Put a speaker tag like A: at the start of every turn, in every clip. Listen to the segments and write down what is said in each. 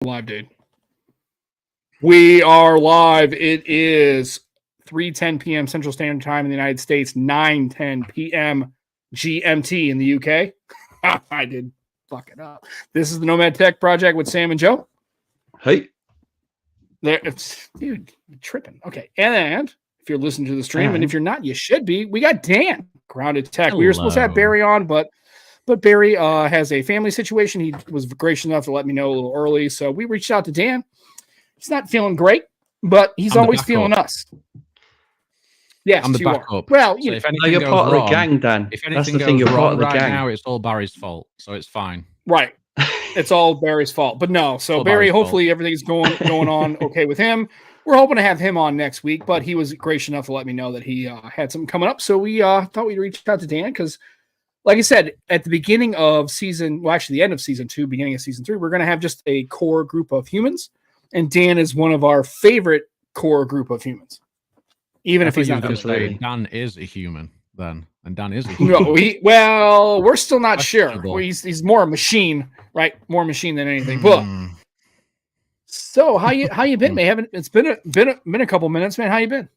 A: Live, dude. We are live. It is 3:10 p.m. Central Standard Time in the United States, 9:10 p.m. GMT in the UK. I did fuck it up. This is the Nomad Tech Project with Sam and Joe.
B: Hey.
A: There, dude, you're tripping. Okay, and if you're listening to the stream, and if you're not, you should be. We got Dan, GroundedTech.
C: Hello.
A: We were supposed to have Barry on, but Barry has a family situation. He was gracious enough to let me know a little early, so we reached out to Dan. He's not feeling great, but he's always feeling us. Yes,
C: I'm the backup.
A: Well,
C: so
B: if you're part of the gang, Dan.
C: If anything goes wrong right now, it's all Barry's fault, so it's fine.
A: Right. It's all Barry's fault. But no, so Barry, hopefully everything's going on okay with him. We're hoping to have him on next week, but he was gracious enough to let me know that he had something coming up. So we thought we'd reach out to Dan because, like I said, at the beginning of the end of season 2, beginning of season 3, we're going to have just a core group of humans. And Dan is one of our favorite core group of humans. Even if he's not going to
C: say Dan is a human then. And Dan is a human.
A: No, we're still not sure. He's more a machine, right? More machine than anything. But so how you been, man? It's been a couple minutes, man. How you been?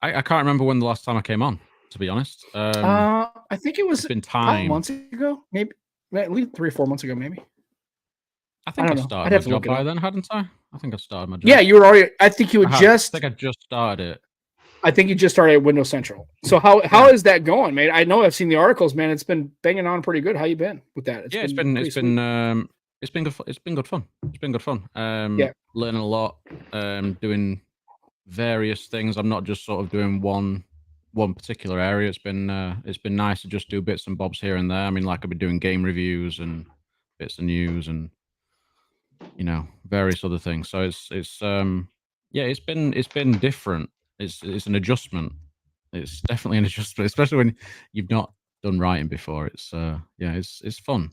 C: I can't remember when the last time I came on, to be honest.
A: I think it was
C: been time.
A: 5 months ago, maybe at least 3 or 4 months ago, maybe.
C: I think I started my job by then, hadn't I? I think I started my job.
A: Yeah, you were already. I think you had just.
C: I think I just started it.
A: I think you just started at Windows Central. So how is that going, man? I know I've seen the articles, man. It's been banging on pretty good. How you been with that?
C: It's been good fun. It's been good fun. Learning a lot, doing various things. I'm not just sort of doing one particular area. It's been nice to just do bits and bobs here and there. I mean, like I've been doing game reviews and bits of news and various other things. So it's been different. It's an adjustment. It's definitely an adjustment, especially when you've not done writing before. It's fun.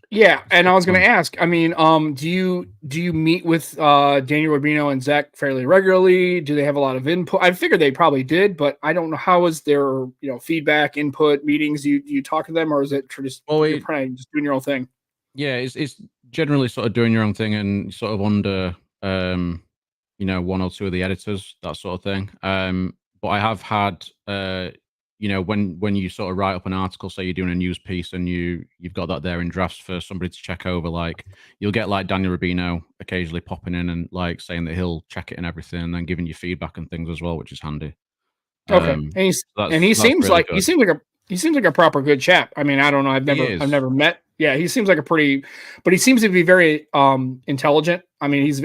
A: Yeah, and I was going to ask. I mean, do you meet with Daniel Rubino and Zach fairly regularly? Do they have a lot of input? I figured they probably did, but I don't know how is their feedback, input, meetings. You talk to them, or is it just you're probably just doing your own thing?
C: Yeah, it's generally sort of doing your own thing and sort of under one or two of the editors, that sort of thing. But I have had when you sort of write up an article, say you're doing a news piece and you've got that there in drafts for somebody to check over, like you'll get like Daniel Rubino occasionally popping in and like saying that he'll check it and everything and then giving you feedback and things as well, which is handy.
A: Okay. And he seems like a proper good chap. I mean, I don't know. I've never met. Yeah, he seems like but he seems to be very intelligent. I mean, he's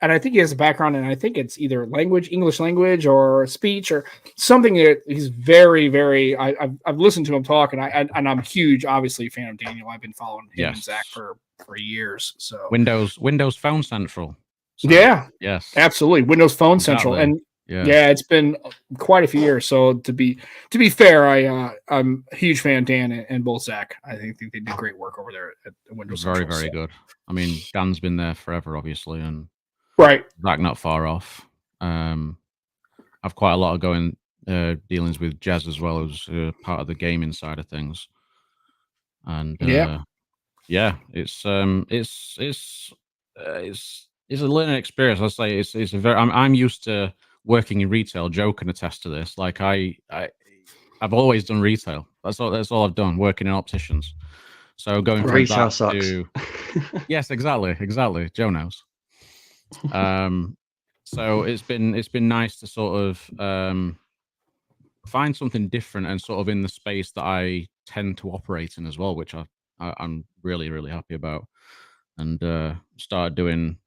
A: and I think he has a background in, I think it's either English language or speech or something that he's very, very, I've listened to him talk and I'm huge, obviously, fan of Daniel. I've been following him and Zach for years. So
C: Windows Phone Central. So,
A: yeah.
C: Yes.
A: Absolutely. Windows Phone Central. And yeah, it's been quite a few years. So to be fair, I'm a huge fan of Dan and both Zach. I think they did great work over there at Windows Central.
C: Very good. I mean, Dan's been there forever, obviously, and Zach not far off. I've quite a lot of dealings with Jez as well as part of the gaming side of things. And it's a learning experience. I say it's a very. I'm used to working in retail. Joe can attest to this. Like I've always done retail. That's all I've done, working in opticians. So going from
B: retail
C: that
B: sucks.
C: to yes, exactly. Joe knows. So it's been nice to sort of find something different and sort of in the space that I tend to operate in as well, which I'm really, really happy about, and started doing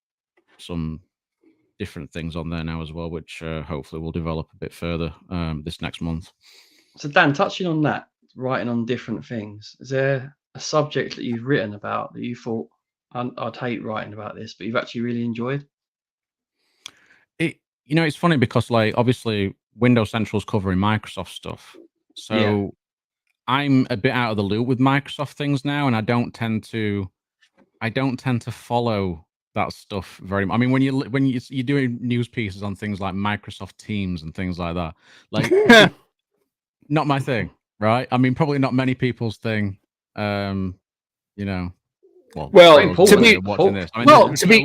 C: some different things on there now as well, which hopefully will develop a bit further this next month.
B: So Dan, touching on that, writing on different things, is there a subject that you've written about that you thought I'd hate writing about this, but you've actually really enjoyed?
C: It's funny because like obviously Windows Central's covering Microsoft stuff, so I'm a bit out of the loop with Microsoft things now, and I don't tend to follow that stuff very much. I mean, when you're doing news pieces on things like Microsoft Teams and things like that, like not my thing, right? I mean, probably not many people's thing.
A: Well, to be
C: watching this. I mean,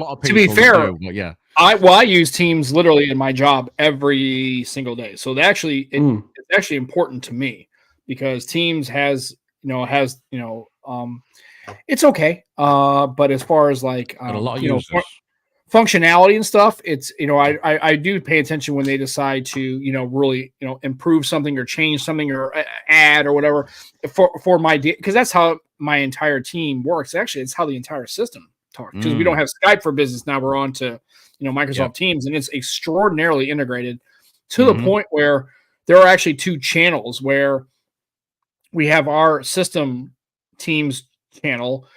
A: well, to be fair,
C: do, but yeah,
A: I use Teams literally in my job every single day. So it's actually important to me because Teams has it's okay. But as far as like
C: a lot of users.
A: Functionality and stuff, it's I do pay attention when they decide to really improve something or change something or add or whatever for my because that's how my entire team works. Actually, it's how the entire system talks because we don't have Skype for Business now. We're on to Microsoft Teams, and it's extraordinarily integrated to the point where there are actually two channels where we have our system Teams channel,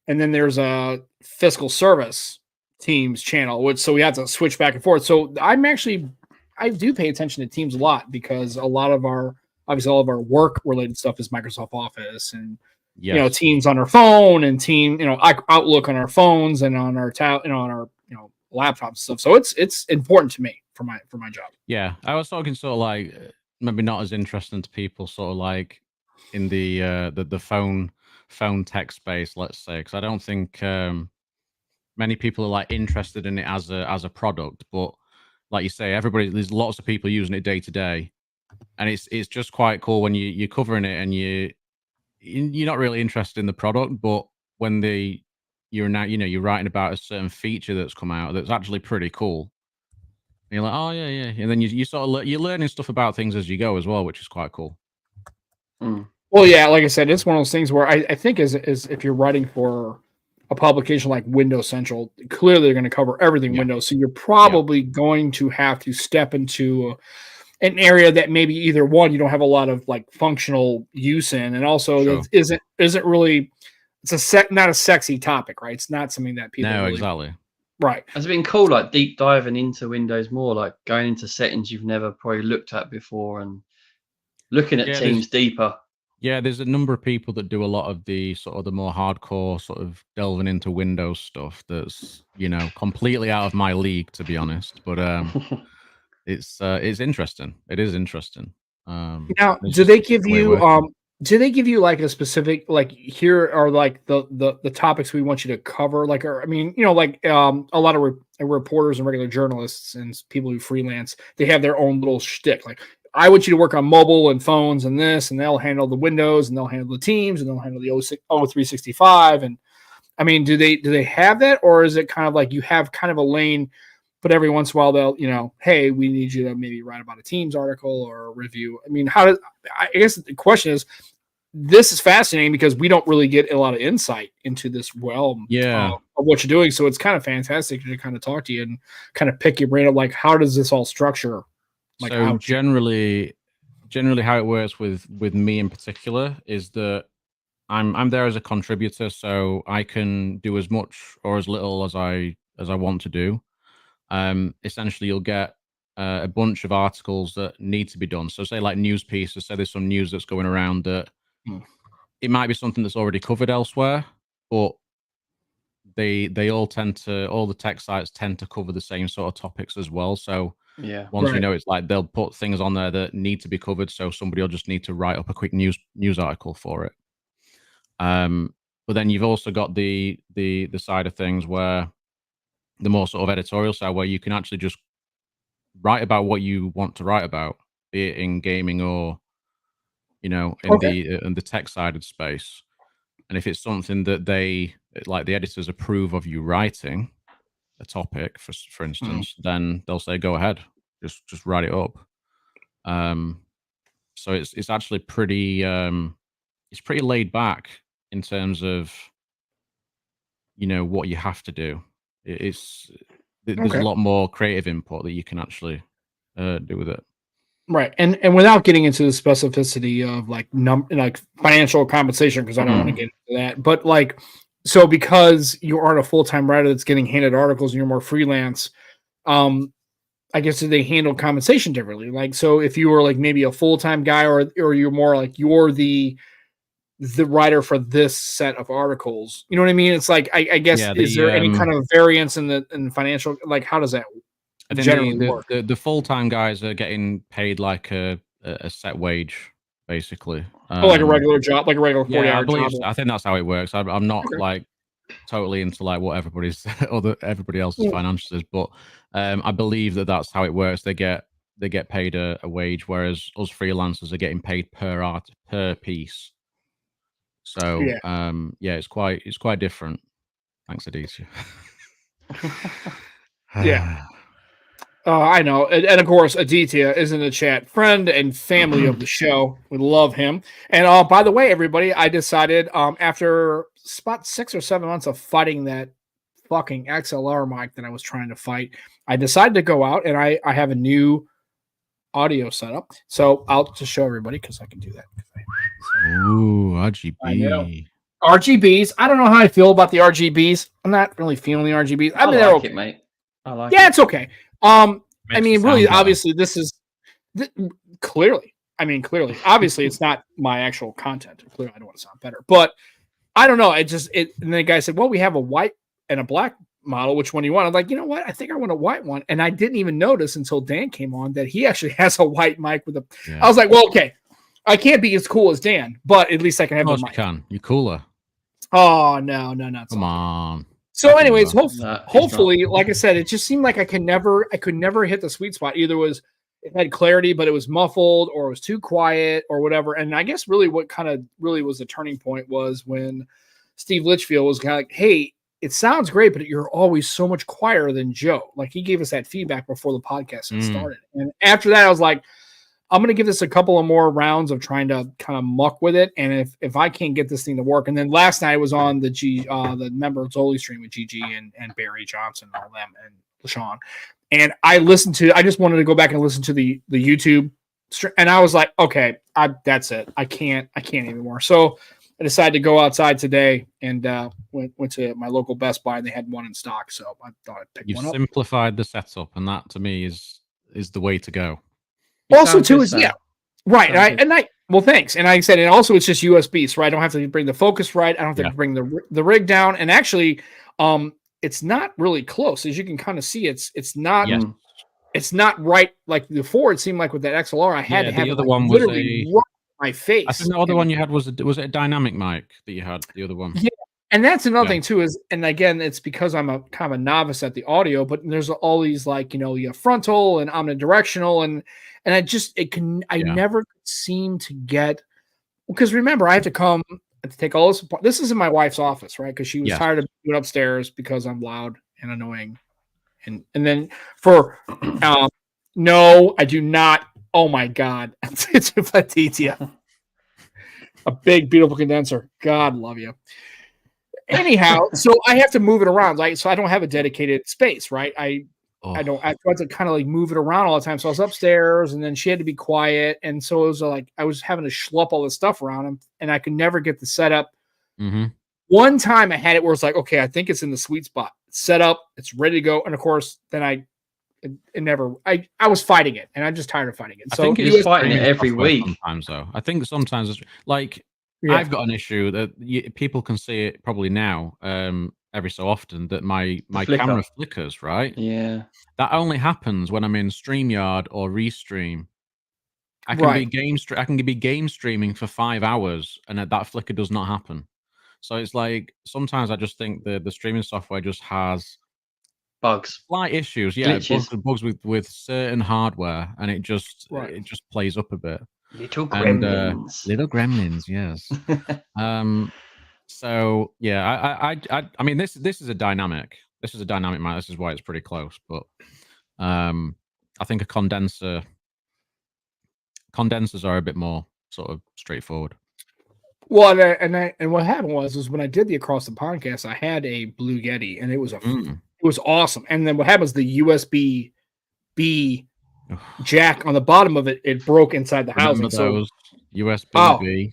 A: and then there's a fiscal service Teams channel, so we have to switch back and forth. So I do pay attention to Teams a lot because a lot of our work related stuff is Microsoft Office and Teams on our phone and Outlook on our phones and on our on our laptops and stuff. So it's important to me for my job.
C: Yeah, I was talking sort of like maybe not as interesting to people, sort of like in the phone tech space, let's say, because I don't think many people are like interested in it as a product. But like you say, there's lots of people using it day to day, and it's just quite cool when you're covering it and you're not really interested in the product, but when you're writing about a certain feature that's come out that's actually pretty cool. And you're like, oh yeah, and then you sort of you're learning stuff about things as you go as well, which is quite cool.
A: Well, yeah, like I said, it's one of those things where I think is if you're writing for a publication like Windows Central, clearly they're going to cover everything Windows, so you're probably going to have to step into an area that maybe either one you don't have a lot of like functional use in, and also that isn't really not a sexy topic, right? It's not something that people
C: exactly
A: right.
B: Has it been cool, like deep diving into Windows more, like going into settings you've never probably looked at before and looking at Teams deeper?
C: Yeah, there's a number of people that do a lot of the sort of the more hardcore sort of delving into Windows stuff that's completely out of my league, to be honest. But it's interesting. It is interesting.
A: Now, do they give you like a specific, like here are like the topics we want you to cover? Like, or, I mean, a lot of reporters and regular journalists and people who freelance, they have their own little shtick. Like, I want you to work on mobile and phones and this, and they'll handle the Windows and they'll handle the Teams and they'll handle the O365. And I mean, do they have that, or is it kind of like you have kind of a lane? But every once in a while, they'll, hey, we need you to maybe write about a Teams article or a review. I mean, I guess the question is, this is fascinating because we don't really get a lot of insight into this realm of what you're doing. So it's kind of fantastic to kind of talk to you and kind of pick your brain up, like, how does this all structure? Like,
C: so generally how it works with me in particular is that I'm there as a contributor, so I can do as much or as little as I want to do. Essentially, you'll get a bunch of articles that need to be done. So say like news pieces, say there's some news that's going around that it might be something that's already covered elsewhere, but they all the tech sites tend to cover the same sort of topics as well. So once it's like they'll put things on there that need to be covered, so somebody will just need to write up a quick news article for it. But then you've also got the side of things where the more sort of editorial side, where you can actually just write about what you want to write about, be it in gaming or in the tech side of space. And if it's something that they like, the editors approve of you writing a topic, for instance, then they'll say, go ahead, just write it up. So it's actually pretty it's pretty laid back in terms of what you have to do. There's a lot more creative input that you can actually do with it.
A: Right, and without getting into the specificity of like financial compensation, because I don't want to get into that, but like, so because you aren't a full-time writer that's getting handed articles and you're more freelance, I guess they handle compensation differently. Like, so if you were like maybe a full-time guy, or you're more like you're the writer for this set of articles, you know what I mean? It's like I guess is there any kind of variance in the financial, like how does that generally work?
C: The full-time guys are getting paid like a set wage, basically.
A: Like a regular job, like a regular 40-hour job.
C: I think that's how it works. I'm not like totally into like what everybody else's financials is, but I believe that's how it works. They get paid a wage, whereas us freelancers are getting paid per piece. So it's quite different. Thanks, Aditya.
A: Yeah. I know. And of course, Aditya is in the chat, friend and family of the show. We love him. And by the way, everybody, I decided after about 6 or 7 months of fighting that fucking XLR mic that I was trying to fight, I decided to go out and I have a new audio setup. So I'll just show everybody because I can do that.
C: Ooh, RGB.
A: RGBs. I don't know how I feel about the RGBs. I'm not really feeling the RGBs. I mean, they're okay,
B: it, mate. I like
A: it. It's okay. I mean, really, obviously, this is clearly. I mean, clearly, obviously, it's not my actual content. Clearly, I don't want to sound better, but I don't know. And then the guy said, "Well, we have a white and a black model. Which one do you want?" I'm like, you know what? I think I want a white one. And I didn't even notice until Dan came on that he actually has a white mic with a. Yeah. I was like, well, okay, I can't be as cool as Dan, but at least I can have the mic.
C: You can. You're cooler.
A: Oh no, not
C: come on.
A: So, anyways, hopefully, like I said, it just seemed like I could never hit the sweet spot. Either it had clarity, but it was muffled, or it was too quiet, or whatever. And I guess really what kind of really was the turning point was when Steve Litchfield was kind of like, "Hey, it sounds great, but you're always so much quieter than Joe." Like he gave us that feedback before the podcast had started. And after that, I was like, I'm going to give this a couple of more rounds of trying to kind of muck with it. And if I can't get this thing to work, and then last night I was on the member Zoli stream with GG and Barry Johnson and all them and LaShawn. And I just wanted to go back and listen to the YouTube stream. And I was like, okay, that's it. I can't anymore. So I decided to go outside today and went to my local Best Buy, and they had one in stock. So I thought I'd pick one up.
C: You've simplified the setup, and that to me is the way to go.
A: Also, too, is right. Well, thanks. And I said, and also it's just USB, so I don't have to bring the focus right. I don't have to bring the rig down. And actually, it's not really close, as you can kind of see. It's not. Yes. It's not right like before. It seemed like with that XLR, I had to have
C: the other
A: it
C: one
A: literally right in my face.
C: I think the other one you had was it a dynamic mic that you had? The other one,
A: yeah. And that's another thing too is, and again, it's because I'm a kind of a novice at the audio, but there's all these like, you have frontal and omnidirectional and I never seem to get, because remember, I have to take all this apart. This is in my wife's office, right? Because she was tired of doing upstairs because I'm loud and annoying. And then for, no, I do not. Oh my God. It's a Fatizia. A big, beautiful condenser. God love you. Anyhow, so I have to move it around, like, so I don't have a dedicated space, right? I have to kind of like move it around all the time. So I was upstairs, and then she had to be quiet, and so it was like I was having to schlepp all this stuff around, and I could never get the setup.
C: Mm-hmm.
A: One time I had it where it's like, okay, I think it's in the sweet spot. It's set up, it's ready to go, and of course, then I was fighting it, and I'm just tired of fighting it. So
B: I think you're fighting it every week.
C: Sometimes, though, I think sometimes it's like. Yeah. I've got an issue that people can see it probably now every so often that my camera flickers, right?
B: Yeah.
C: That only happens when I'm in StreamYard or Restream. I can be game streaming for 5 hours and that flicker does not happen. So it's like sometimes I just think the streaming software just has
B: bugs,
C: slight issues, bugs with certain hardware, and it just plays up a bit.
B: Little gremlins.
C: Little gremlins, yes. So yeah, I mean this is a dynamic. This is a dynamic mic. This is why it's pretty close. But I think condensers are a bit more sort of straightforward.
A: Well, and what happened was when I did the Across the Podcast, I had a Blue Yeti, and it was it was awesome. And then what happened was the USB-B jack on the bottom of it broke inside the housing.
C: So USB-B.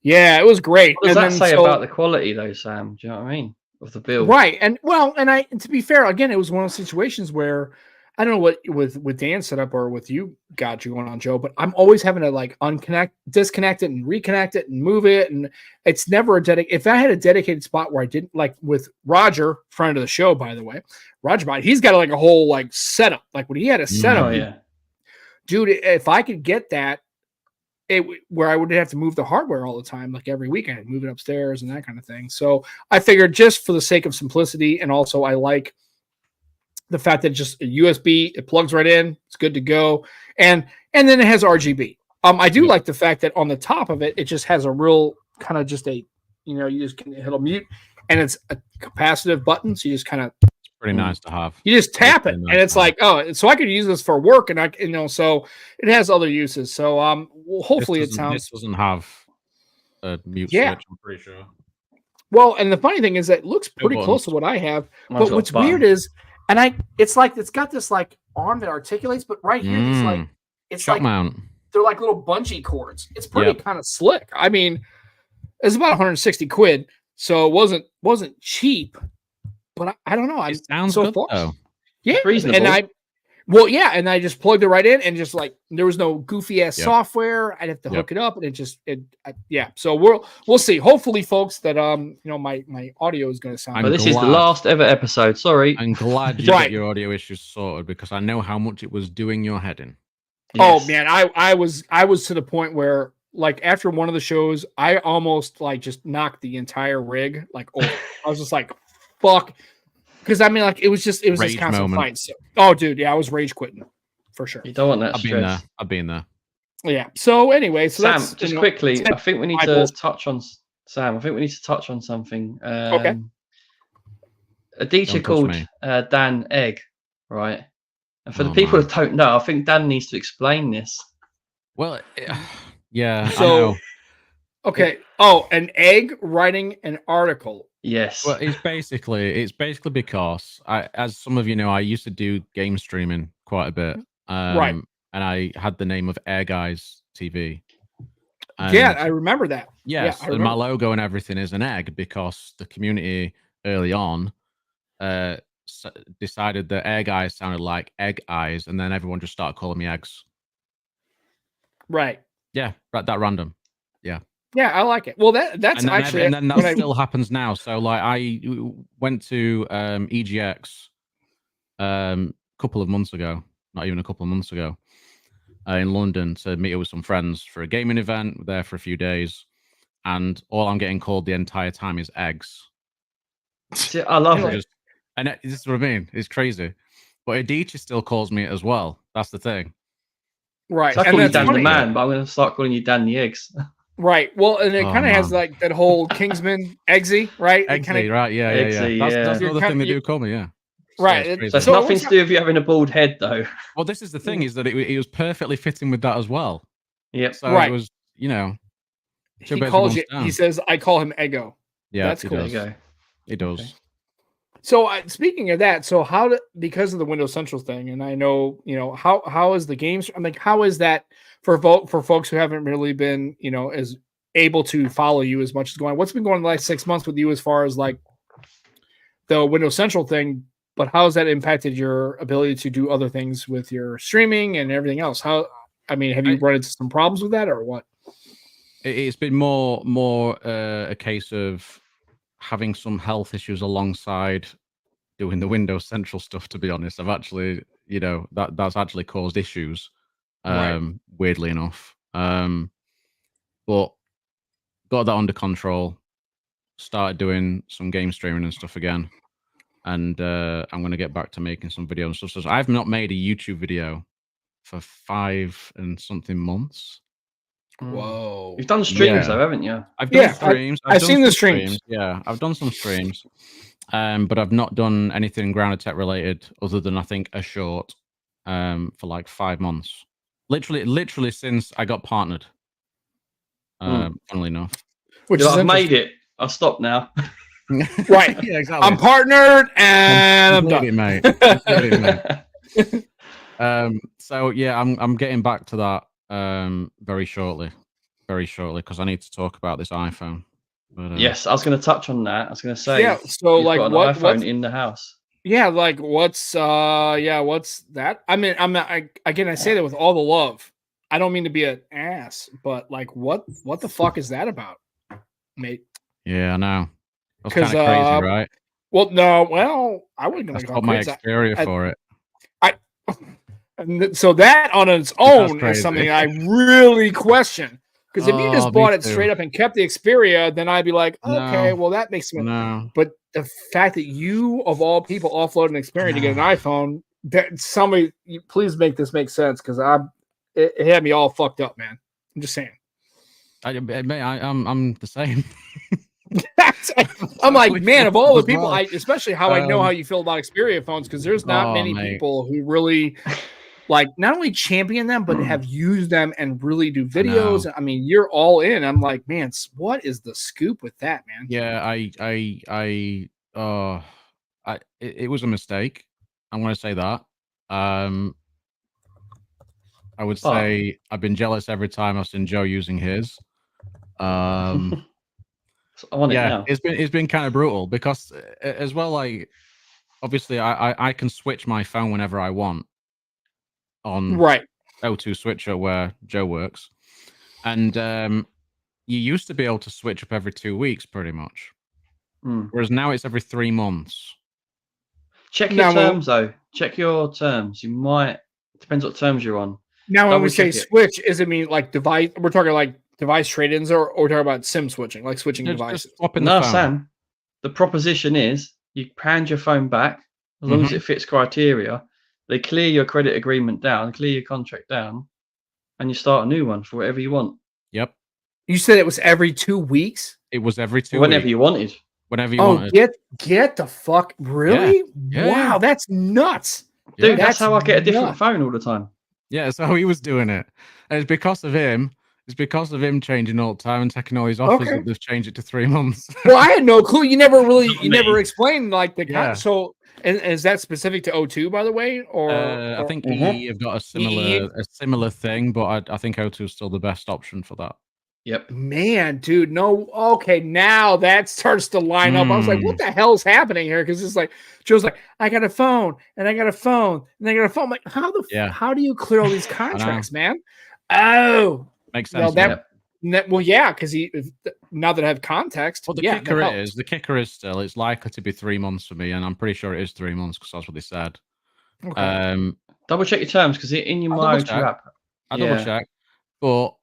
A: Yeah, it was great.
B: What does that say about the quality, though, Sam? Do you know what I mean? Of the build,
A: right? And to be fair, again, it was one of those situations where I don't know what with Dan's setup or with you got you going on, Joe, but I'm always having to like disconnect it and reconnect it and move it, and it's never a dedicated. If I had a dedicated spot where I didn't, like with Roger, friend of the show, by the way, Roger Bot, he's got like a whole like setup. Like when he had a setup, dude, if I could get that where I would have to move the hardware all the time, like every week I'd move it upstairs and that kind of thing. So I figured just for the sake of simplicity, and also I like the fact that just a USB, it plugs right in, it's good to go, and then it has RGB. I do like the fact that on the top of it, it just has a real kind of just a, you just can hit a mute, and it's a capacitive button, so you just kind of.
C: Pretty nice to have.
A: You just tap it, and it's like, oh, so I could use this for work, and so it has other uses. So, well, hopefully it sounds.
C: This doesn't have a mute switch. I'm pretty sure.
A: Well, and the funny thing is that it looks pretty close to what I have. But what's weird is, it's like it's got this like arm that articulates, but right here it's
C: shock
A: like
C: mount.
A: They're like little bungee cords. It's pretty kind of slick. I mean, it's about 160 quid, so it wasn't cheap. But I don't know.
C: It sounds good though.
A: Yeah,
B: reasonable.
A: And I just plugged it right in, and just like there was no goofy ass software. I'd have to hook it up, and So we'll see. Hopefully, folks, that my audio is going to sound.
B: But this is the last ever episode. Sorry.
C: I'm glad you got your audio issues sorted, because I know how much it was doing your head in.
A: Yes. Oh man, I was to the point where, like, after one of the shows, I almost like just knocked the entire rig like over. I was just like, fuck. Because I mean, like, it was just constant fight. So, dude, I was rage quitting for sure.
B: You don't want that stress.
C: I've been there.
A: Yeah. So anyway,
B: Sam, just quickly, I think we need to touch on something.
A: Okay.
B: A teacher called Dan Egg, right? And for the people that don't know, I think Dan needs to explain this.
C: Well, yeah.
A: So,
C: I know.
A: Okay. An egg writing an article.
B: Yes.
C: Well, it's basically because as some of you know, I used to do game streaming quite a bit.
A: Right.
C: And I had the name of Air Guys TV.
A: Yeah, I remember that.
C: Yes, and my logo and everything is an egg, because the community early on decided that Air Guys sounded like egg eyes, and then everyone just started calling me eggs.
A: Right.
C: Yeah, that random. Yeah.
A: Yeah, I like it. Well, that's actually,
C: and then that still happens now. So, like, I went to EGX a couple of months ago, not even a couple of months ago, in London, to meet up with some friends for a gaming event. We're there for a few days, and all I'm getting called the entire time is eggs.
B: I love it.
C: And this is what I mean. It's crazy. But Adichie still calls me it as well. That's the thing.
A: Right.
B: So I call you Dan the Man, but I'm going to start calling you Dan the Eggs.
A: Right. Well, and it kind of has like that whole Kingsman Eggsy, right?
C: Eggsy, right? Yeah. That's another thing they do call me. Yeah.
A: Right.
B: So it's nothing to do with you having a bald head, though.
C: Well, this is the thing: is that it was perfectly fitting with that as well.
B: Yep.
C: So it was,
A: he calls you. He says, "I call him Ego."
C: Yeah,
A: that's cool.
C: He does.
A: Okay. So speaking of that, so because of the Windows Central thing, and I know, how is the games? I'm like, how is that for folks who haven't really been, as able to follow you as much as going? What's been going on the last 6 months with you as far as like the Windows Central thing? But how has that impacted your ability to do other things with your streaming and everything else? Have you run into some problems with that, or what?
C: It's been more a case of having some health issues alongside doing the Windows Central stuff. To be honest, I've actually, that's actually caused issues. Weirdly enough, but got that under control. Started doing some game streaming and stuff again, and I'm going to get back to making some videos and stuff. So I've not made a YouTube video for 5 and something months.
A: Whoa!
B: You've done streams though, haven't you?
C: I've done streams.
A: I've seen the streams.
C: Yeah, I've done some streams, but I've not done anything GroundedTech related other than I think a short for like 5 months. Literally since I got partnered. Funnily enough,
B: which is I've made it. I'll stop now.
A: Right.
C: Yeah, exactly.
A: I'm partnered and I'm done,
C: mate. So yeah, I'm getting back to that very shortly, because I need to talk about this iPhone. But,
B: yes, I was going to touch on that. I was going to say,
A: so like
B: got an iPhone in the house.
A: Yeah, like what's that? I mean, I say that with all the love. I don't mean to be an ass, but like what the fuck is that about, mate?
C: Yeah, I know. That's kind of crazy, right?
A: Well, no, I wasn't going to
C: call my Xperia for it.
A: And so that on its own is something I really question. Because if you just bought it straight up and kept the Xperia, then I'd be like, okay, well, that makes sense.
C: No.
A: But the fact that you, of all people, offload an Xperia to get an iPhone, that somebody, please make this make sense, because it had me all fucked up, man. I'm just saying.
C: I'm the same.
A: I'm like, man, of all the people, especially how I know how you feel about Xperia phones, because there's not many people who really like not only champion them, but have used them and really do videos. I mean, you're all in. I'm like, man, what is the scoop with that, man?
C: Yeah, it was a mistake. I'm going to say that. I would say I've been jealous every time I've seen Joe using his.
B: So I want it now.
C: It's been kind of brutal because as well, like obviously I can switch my phone whenever I want on O2 switcher where Joe works, and you used to be able to switch up every 2 weeks pretty much, whereas now it's every 3 months.
B: Check your terms though. Check your terms. You might, depends what terms you're on.
A: Now when we say switch, does it mean like device? We're talking like device trade-ins, or we're talking about SIM switching, like switching devices.
B: No, Sam. The proposition is you hand your phone back as long as it fits criteria. They clear your credit agreement down, clear your contract down, and you start a new one for whatever you want.
C: Yep.
A: You said it was every 2 weeks?
C: It was every 2 weeks.
B: Whenever you wanted.
C: Whenever you wanted.
A: Get the fuck, really?
C: Yeah.
A: Wow, that's nuts.
B: Dude, that's how I get a different phone all the time.
C: Yeah, so he was doing it. And it's because of him. It's because of him changing all the time and taking all his offers that they've changed it to 3 months.
A: Well, I had no clue. You never explained like the so. And is that specific to O2, by the way? Or
C: I think EE have got a similar thing, but I think O2 is still the best option for that.
B: Yep.
A: Man, dude, no. Okay, now that starts to line up. I was like, what the hell's happening here? Because it's like Joe's like, I got a phone, and I got a phone, and I got a phone. I'm like, how do you clear all these contracts, man? Oh,
C: makes sense.
A: Well, yeah, because now that I have context.
C: Well, the kicker is still it's likely to be 3 months for me, and I'm pretty sure it is 3 months because that's what they said.
A: Okay.
B: Double check your terms because in your Mojo app.
C: I double check, but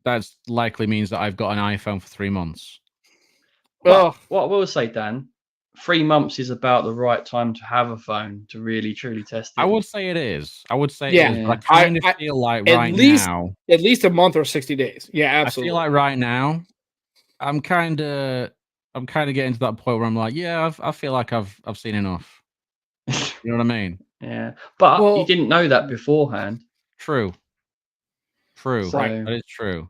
C: that likely means that I've got an iPhone for 3 months.
B: Well, what I will say, Dan, 3 months is about the right time to have a phone to really truly test it.
C: I would say it is. It is. But I kind of feel like now,
A: at least a month or 60 days. Yeah, absolutely.
C: I feel like right now, I'm kind of getting to that point where I'm like, I feel like I've seen enough. You know what I mean?
B: Yeah, but you didn't know that beforehand.
C: True.
B: So,
C: that is true.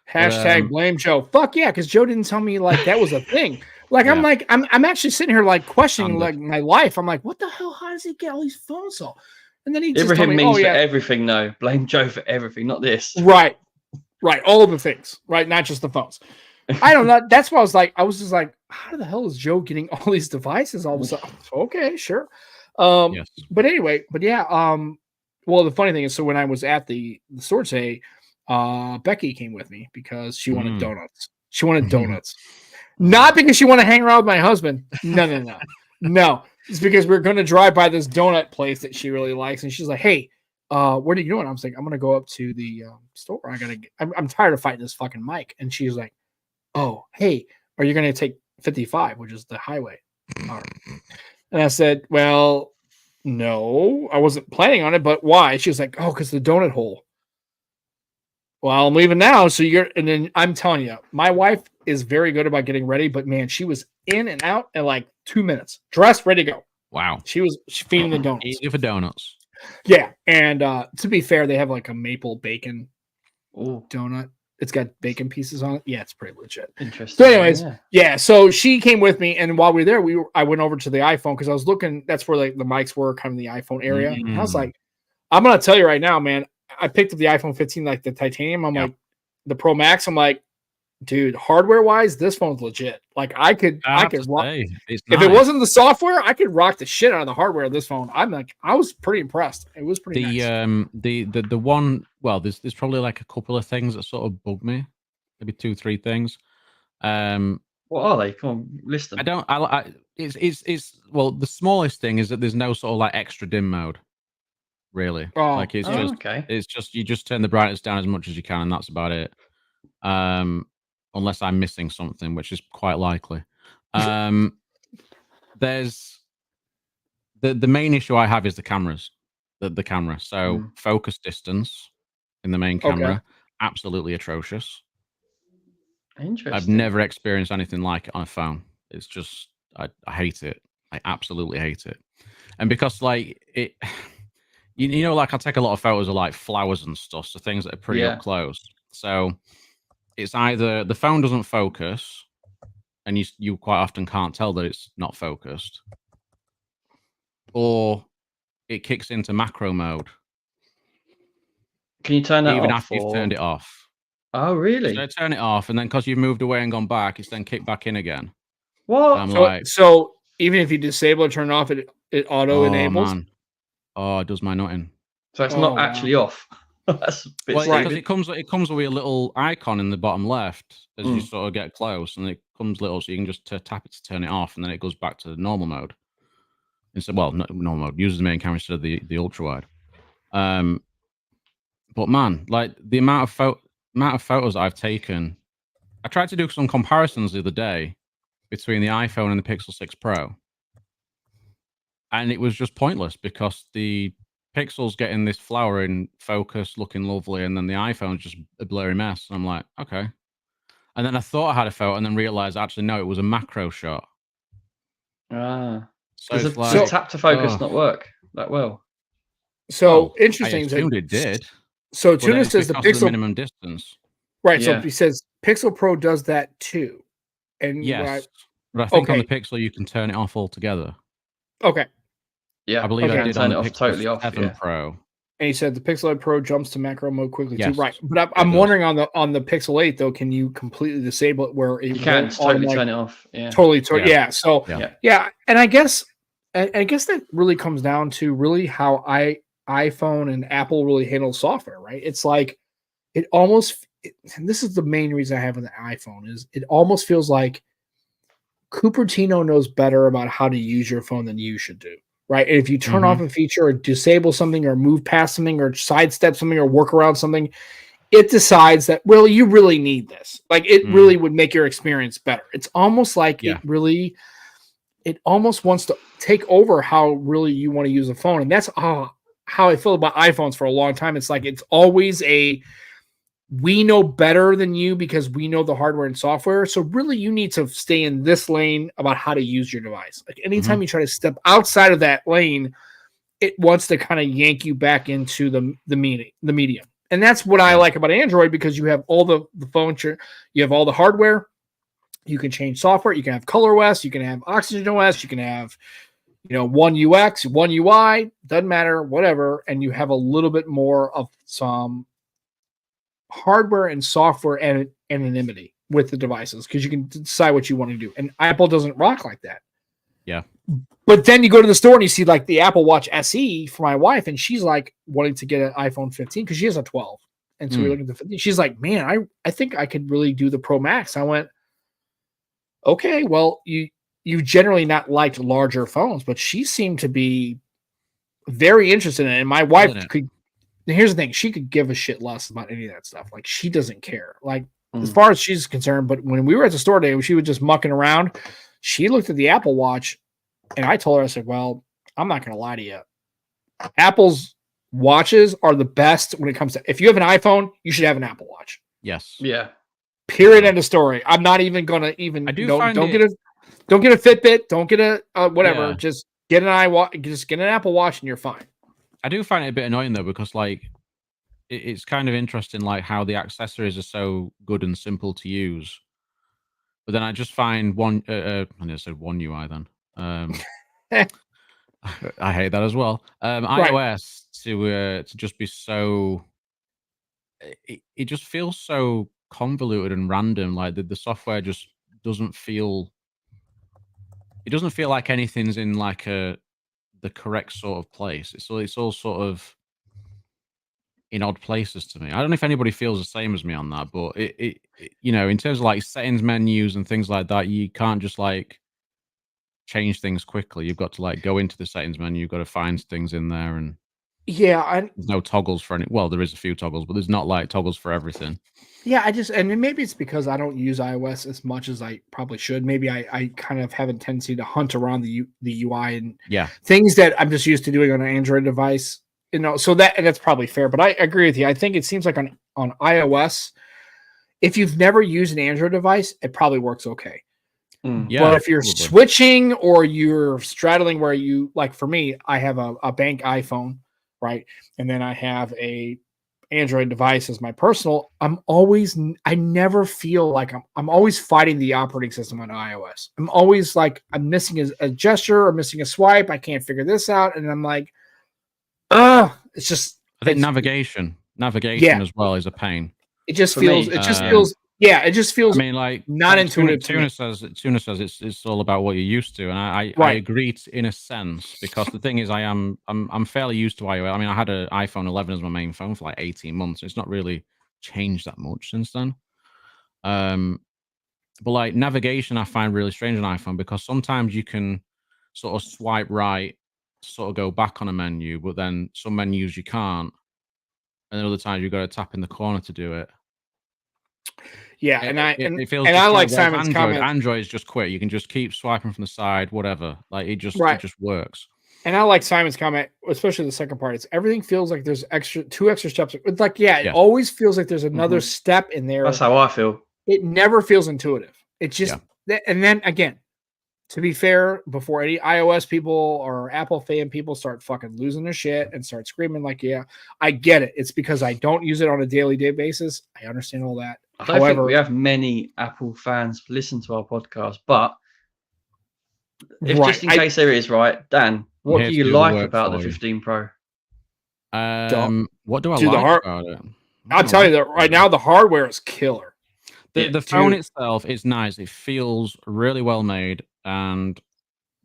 A: Hashtag blame Joe. Fuck yeah, because Joe didn't tell me like that was a thing. Like I'm actually sitting here like questioning like my life. I'm like, what the hell? How does he get all these phones all? And then he just
B: Ibrahim means for everything. No, blame Joe for everything, not this.
A: Right, all of the things. Right, not just the phones. I don't know. That's why I was just like, how the hell is Joe getting all these devices all of a sudden? Okay, sure. But anyway, well, the funny thing is, so when I was at the store today, Becky came with me because she wanted donuts. She wanted donuts. Not because she wanted to hang around with my husband. No. It's because we're going to drive by this donut place that she really likes. And she's like, hey, what are you doing? I was like, I'm going to go up to the store. I'm tired of fighting this fucking mic. And she's like, oh, hey, are you going to take 55, which is the highway? And I said, well, no, I wasn't planning on it, but why? She was like, oh, because the donut hole. Well, I'm leaving now. So and then I'm telling you, my wife is very good about getting ready, but man, she was in and out in like 2 minutes, dressed, ready to go.
C: Wow.
A: She feeding the donuts.
C: Easy for donuts.
A: Yeah. And to be fair, they have like a maple bacon donut. It's got bacon pieces on it. Yeah, it's pretty legit.
B: Interesting.
A: So anyways, so she came with me, and while we were there, I went over to the iPhone because I was looking, that's where like the mics were, kind of the iPhone area. And I was like, I'm going to tell you right now, man, I picked up the iPhone 15, like the titanium. I'm like, the Pro Max. I'm like, dude, hardware wise, this phone's legit. Like I could rock. If it wasn't the software, I could rock the shit out of the hardware of this phone. I was pretty impressed. It was pretty nice.
C: The one, well, there's probably like a couple of things that sort of bug me, maybe 2-3 things.
B: What are they? Come on, list them.
C: It's well, the smallest thing is that there's no sort of like extra dim mode. really.
A: Oh,
C: like it's
B: okay.
C: It's just you just turn the brightness down as much as you can, and that's about it. Unless I'm missing something, which is quite likely. There's the main issue I have is the cameras. The camera. So focus distance in the main camera, absolutely atrocious.
B: Interesting.
C: I've never experienced anything like it on a phone. It's just I hate it. I absolutely hate it. And because like it you know, like I take a lot of photos of like flowers and stuff, so things that are pretty up close. So it's either the phone doesn't focus and you quite often can't tell that it's not focused, or it kicks into macro mode.
B: Can you turn that
C: even
B: off?
C: After you've turned it off.
B: Oh, really?
C: So I turn it off, and then because you've moved away and gone back, it's then kicked back in again.
B: What?
A: So even if you disable or turn it off, it auto enables.
C: Man. Oh, it does my nutting.
B: So it's not actually off. That's a bit
C: because it comes with a little icon in the bottom left as you sort of get close, and it comes little, so you can just tap it to turn it off, and then it goes back to the normal mode. Instead, well, not normal mode, uses the main camera instead of the ultra wide. But man, like the amount of photos I've taken, I tried to do some comparisons the other day between the iPhone and the Pixel 6 Pro, and it was just pointless because the Pixel's getting this flower in focus, looking lovely, and then the iPhone's just a blurry mess. And I'm like, okay. And then I thought I had a photo, and then realized actually no, it was a macro shot.
B: So
A: does
B: like, tap to focus not work that well?
A: So interesting.
C: I assumed it did.
A: So Tuna says the Pixel
C: minimum distance.
A: Right. So he says Pixel Pro does that too. And
C: yes, but I think on the Pixel you can turn it off altogether.
A: Okay.
B: Yeah,
C: I believe I did on the
B: Pixel totally off.
C: 7 Pro.
A: And he said the Pixel 8 Pro jumps to macro mode quickly too.
C: Yes,
A: right. But I'm wondering on the Pixel 8 though, can you completely disable it where it
B: you can totally turn it off? Yeah.
A: Totally. Yeah. So and I guess that really comes down to really how iPhone and Apple really handle software, right? It's like it almost and this is the main reason I have an iPhone is it almost feels like Cupertino knows better about how to use your phone than you should do. Right. And if you turn off a feature or disable something or move past something or sidestep something or work around something, it decides that, well, you really need this. Like it really would make your experience better. It's almost like it almost wants to take over how really you want to use a phone. And that's how I feel about iPhones for a long time. It's like it's always we know better than you because we know the hardware and software. So really you need to stay in this lane about how to use your device. Like anytime you try to step outside of that lane, it wants to kind of yank you back into the medium. And that's what I like about Android, because you have all the phone, you have all the hardware, you can change software, you can have ColorOS, you can have Oxygen OS, you can have, one UX, one UI, doesn't matter, whatever. And you have a little bit more of some hardware and software anonymity with the devices, because you can decide what you want to do. And Apple doesn't rock like that.
C: Yeah.
A: But then you go to the store and you see like the Apple Watch SE for my wife, and she's like wanting to get an iPhone 15 because she has a 12. And so we're looking at the 15. She's like, man, I think I could really do the Pro Max. I went, okay, well, you generally not liked larger phones, but she seemed to be very interested in it. And my wife could. Here's the thing, she could give a shit less about any of that stuff. Like she doesn't care, like as far as she's concerned. But when we were at the store today, she was just mucking around. She looked at the Apple Watch, and I told her, I said, well, I'm not going to lie to you. Apple's watches are the best when it comes to, if you have an iPhone, you should have an Apple Watch.
C: Yes.
B: Yeah.
A: Period. End of story. I'm not even going to even, don't get a Fitbit. Don't get a whatever. Yeah. Just get an Apple Watch and you're fine.
C: I do find it a bit annoying though, because like it's kind of interesting, like how the accessories are so good and simple to use, but then I just find I said one UI then. I hate that as well. iOS to just be so. It just feels so convoluted and random. Like the software just doesn't feel. It doesn't feel like anything's in like the correct sort of place. It's all sort of in odd places to me. I don't know if anybody feels the same as me on that, but it in terms of like settings menus and things like that, you can't just like change things quickly. You've got to like go into the settings menu. You've got to find things in there, and
A: Yeah,
C: there's no toggles for any. Well, there is a few toggles, but there's not like toggles for everything.
A: Yeah, and maybe it's because I don't use iOS as much as I probably should. Maybe I kind of have a tendency to hunt around the UI and things that I'm just used to doing on an Android device. So that's probably fair. But I agree with you. I think it seems like on iOS, if you've never used an Android device, it probably works okay.
C: Yeah,
A: but if you're switching or you're straddling where you, like for me, I have a bank iPhone, right? And then I have a Android device as my personal. I never feel like I'm always fighting the operating system on iOS. I'm always like, I'm missing a gesture or missing a swipe. I can't figure this out. And I'm like, it's just,
C: I think navigation as well is a pain.
A: It just feels, yeah, it just feels.
C: I mean, like
A: not intuitive.
C: Tuna says it's all about what you're used to, and I agree in a sense, because the thing is, I'm fairly used to iOS. I mean, I had an iPhone 11 as my main phone for like 18 months. It's not really changed that much since then. But like navigation, I find really strange on iPhone, because sometimes you can sort of swipe right, sort of go back on a menu, but then some menus you can't, and then other times you've got to tap in the corner to do it.
A: Yeah, it feels.
C: And
A: I like Simon's comment.
C: Android is just quick. You can just keep swiping from the side, whatever. Like it just works.
A: And I like Simon's comment, especially the second part. It's everything feels like there's two extra steps. It's like, it always feels like there's another step in there.
B: That's how I feel.
A: It never feels intuitive. It's just, and then again, to be fair, before any iOS people or Apple fan people start fucking losing their shit and start screaming like, I get it. It's because I don't use it on a daily basis. I understand all that.
B: I don't think we have many Apple fans listen to our podcast, but just in case there is, Dan, what do you like about the 15 Pro?
C: What do I like about it?
A: I'll tell you that right now, the hardware is killer.
C: The phone itself is nice. It feels really well made, and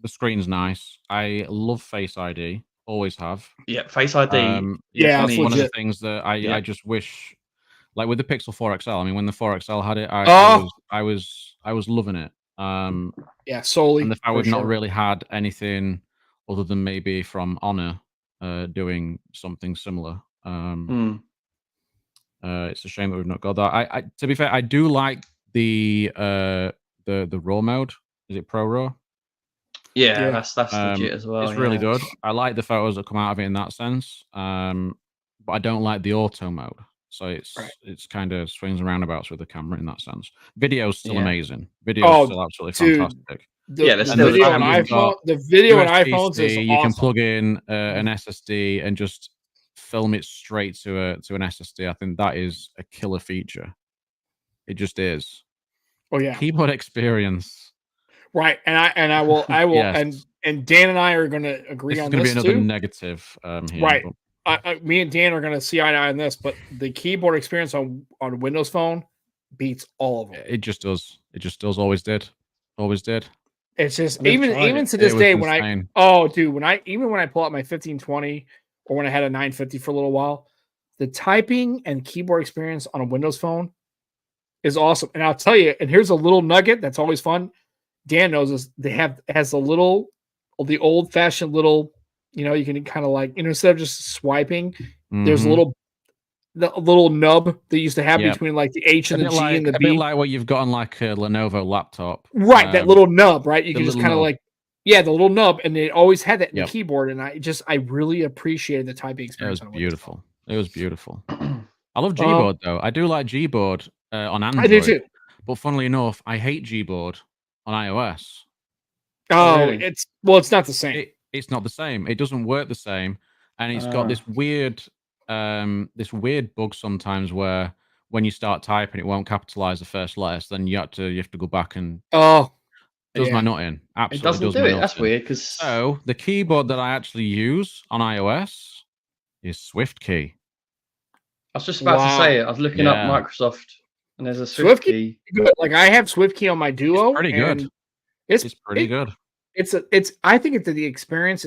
C: the screen's nice. I love Face ID. Always have.
B: Yeah, Face ID.
C: That's one of the things that I just wish, like with the Pixel 4 XL. I mean, when the 4 XL had it, I was loving it.
A: Solely.
C: And the fact we've not really had anything other than maybe from Honor doing something similar. It's a shame that we've not got that. I to be fair, I do like the RAW mode. Is it Pro RAW?
B: Yeah, that's legit as well.
C: It's really good. I like the photos that come out of it in that sense. But I don't like the auto mode. So it's kind of swings and roundabouts with the camera in that sense. Video's still amazing. Video's still absolutely fantastic.
A: The video on iPhones is awesome.
C: You can plug in an SSD and just film it straight to an SSD. I think that is a killer feature. It just is.
A: Oh yeah.
C: Keyboard experience.
A: Right, and I will, yes. and Dan and I are going to agree on this. This is going to be another
C: negative. Here,
A: right. Me and Dan are going to see eye to eye on this, but the keyboard experience on Windows Phone beats all of them.
C: It just does. It just does. Always did. Always did.
A: It's just even to this day when when I pull out my 1520 or when I had a 950 for a little while, the typing and keyboard experience on a Windows Phone is awesome. And I'll tell you, and here's a little nugget that's always fun. Dan knows this. Has the old fashioned little, you can kind of like, instead of just swiping, there's a little nub that used to have between like the H and the G and the B.
C: A bit like what you've got on like a Lenovo laptop.
A: Right. That little nub, right? You can just kind of like, the little nub. And it always had that in the keyboard. And I really appreciated the typing experience.
C: It was beautiful. It was beautiful. I love Gboard though. I do like Gboard on Android.
A: I do too.
C: But funnily enough, I hate Gboard on iOS.
A: Oh, really? It's not the same.
C: It's not the same. It doesn't work the same, and it's got this weird bug sometimes where when you start typing, it won't capitalize the first letter. So then you have to go back and it does my nut in. Absolutely,
B: it doesn't do it. That's weird.
C: So the keyboard that I actually use on iOS is SwiftKey.
B: I was just about to say it. I was looking up Microsoft. And there's a SwiftKey.
A: Like I have SwiftKey on my Duo.
C: It's pretty good. It's pretty good.
A: I think the experience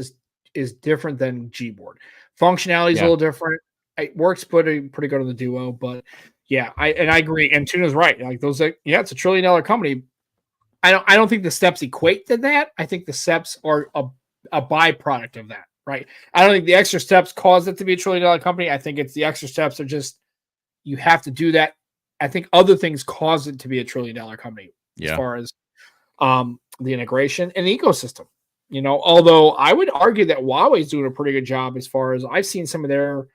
A: is different than Gboard. Functionality is a little different. It works pretty good on the Duo, but I agree. And Tuna's right. Like those, it's a $1 trillion company. I don't think the steps equate to that. I think the steps are a byproduct of that. right? I don't think the extra steps caused it to be $1 trillion company. I think it's the extra steps are just you have to do that. I think other things cause it to be $1 trillion company as far as the integration and the ecosystem. Although I would argue that Huawei is doing a pretty good job as far as I've seen some of their.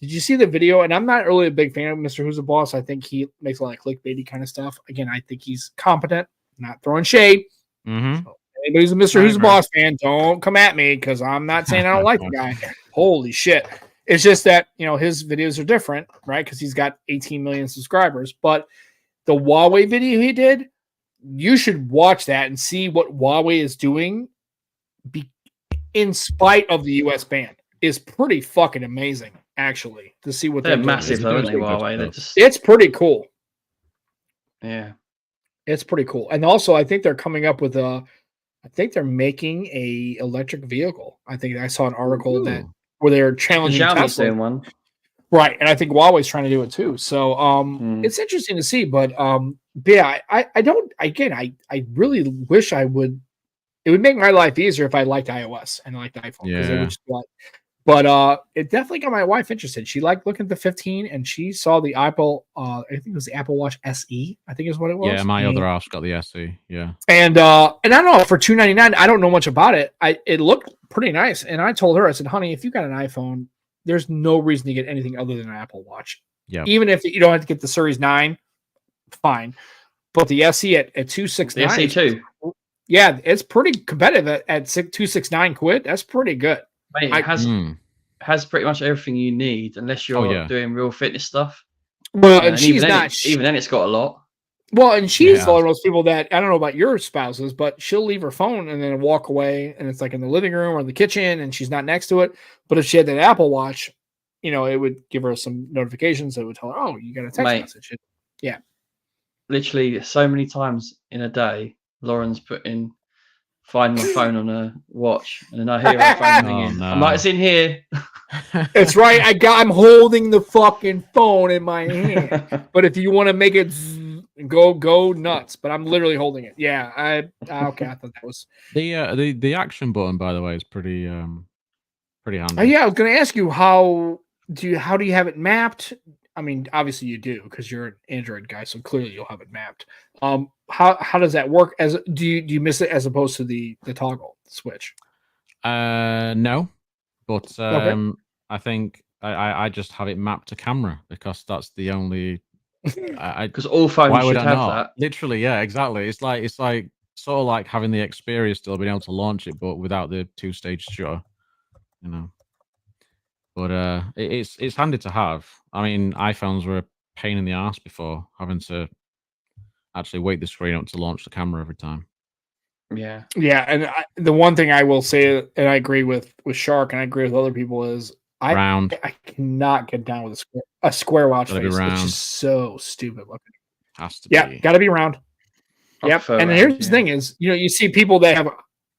A: Did you see the video? And I'm not really a big fan of Mr. Who's the Boss. I think he makes a lot of clickbaity kind of stuff. Again, I think he's competent, not throwing shade.
C: Mm-hmm.
A: So anybody's a Mr. Who's the Boss fan, don't come at me because I'm not saying I don't like the guy. Holy shit. It's just that, his videos are different, right? Because he's got 18 million subscribers. But the Huawei video he did, you should watch that and see what Huawei is doing in spite of the US ban. Is pretty fucking amazing, actually, to see what
B: they're massive, though, aren't they, Huawei?
A: It's pretty cool.
B: Yeah.
A: It's pretty cool. And also, I think they're coming up with I think they're making a electric vehicle. I think I saw an article where they're challenging Tesla.
B: Doing one.
A: Right. And I think Huawei's trying to do it too. So it's interesting to see. But yeah, I really wish it would make my life easier if I liked iOS and liked iPhone. Because it would just be like, but it definitely got my wife interested. She liked looking at the 15 and she saw the Apple, I think it was the Apple Watch SE, I think is what it was.
C: Yeah, my other half's got the SE, yeah.
A: And I don't know, for $299, I don't know much about it. It looked pretty nice. And I told her, I said, honey, if you got an iPhone, there's no reason to get anything other than an Apple Watch.
C: Yeah.
A: Even if you don't have to get the Series 9, fine. But the SE at $269.
B: The SE too.
A: Yeah, it's pretty competitive at $269 quid. That's pretty good.
B: Mate, it has pretty much everything you need, unless you're doing real fitness stuff.
A: Well, and she's not.
B: Even then, it's got a lot.
A: Well, and she's one of those people that, I don't know about your spouses, but she'll leave her phone and then walk away, and it's like in the living room or in the kitchen, and she's not next to it. But if she had that Apple Watch, it would give her some notifications that would tell her, oh, you got a text message. Yeah.
B: Literally so many times in a day, Lauren's find my phone on a watch, and then I hear her phone ringing. No. I'm like, it's in here.
A: It's right. I'm holding the fucking phone in my hand. But if you want to make it go nuts, but I'm literally holding it. Yeah, okay. I thought that was
C: the action button, by the way, is pretty handy.
A: Yeah, I was going to ask you how do you have it mapped? I mean, obviously you do because you're an Android guy, so clearly you'll have it mapped. How does that work? Do you miss it as opposed to the toggle switch?
C: No, but I think I just have it mapped to camera because that's the only.
B: Because all phones should have that.
C: Literally, yeah, exactly. It's like sort of like having the Xperia still being able to launch it, but without the 2-stage shutter. But it's handy to have. I mean, iPhones were a pain in the ass before, having to actually wake the screen up to launch the camera every time.
B: Yeah.
A: Yeah, and the one thing I will say, and I agree with Shark, and I agree with other people, is I cannot get down with a square watch face. It's just so stupid looking.
C: Has to be.
A: Yeah, got to be round. Yep. And here's the thing is, you see people that have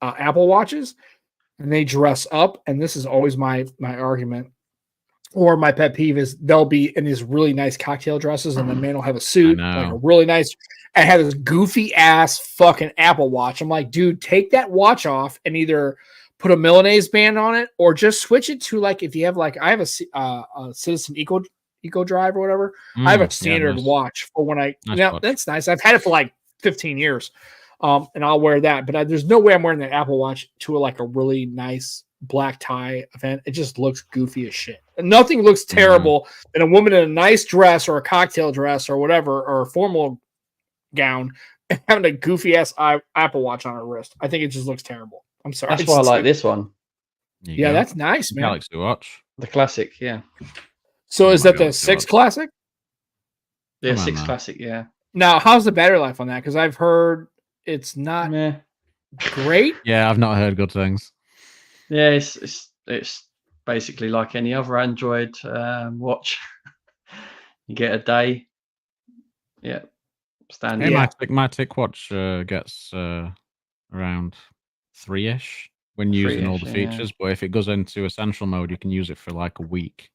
A: Apple Watches, and they dress up, and this is always my argument or my pet peeve is they'll be in these really nice cocktail dresses, and the man will have a suit, like a really nice, and have this goofy ass fucking Apple Watch. I'm like, dude, take that watch off and either put a Milanese band on it or just switch it to like if you have like I have a Citizen Eco Drive or whatever. I have a standard watch for when that's nice. I've had it for like 15 years. And I'll wear that, but there's no way I'm wearing that Apple Watch to like a really nice black tie event. It just looks goofy as shit. And nothing looks terrible than a woman in a nice dress or a cocktail dress or whatever, or a formal gown and having a goofy ass Apple Watch on her wrist. I think it just looks terrible. I'm sorry.
B: That's why I like this one.
A: Yeah, that's nice, man.
C: Galaxy Watch.
B: The classic, yeah.
A: So is that the 6 Classic?
B: Yeah, 6 Classic, yeah.
A: Now, how's the battery life on that? Because I've heard it's not great.
C: Yeah, I've not heard good things.
B: Yeah, it's basically like any other Android watch. You get a day. Yeah, standard.
C: Yeah, my TicWatch gets around 3-ish when using all the features. But if it goes into essential mode, you can use it for like a week.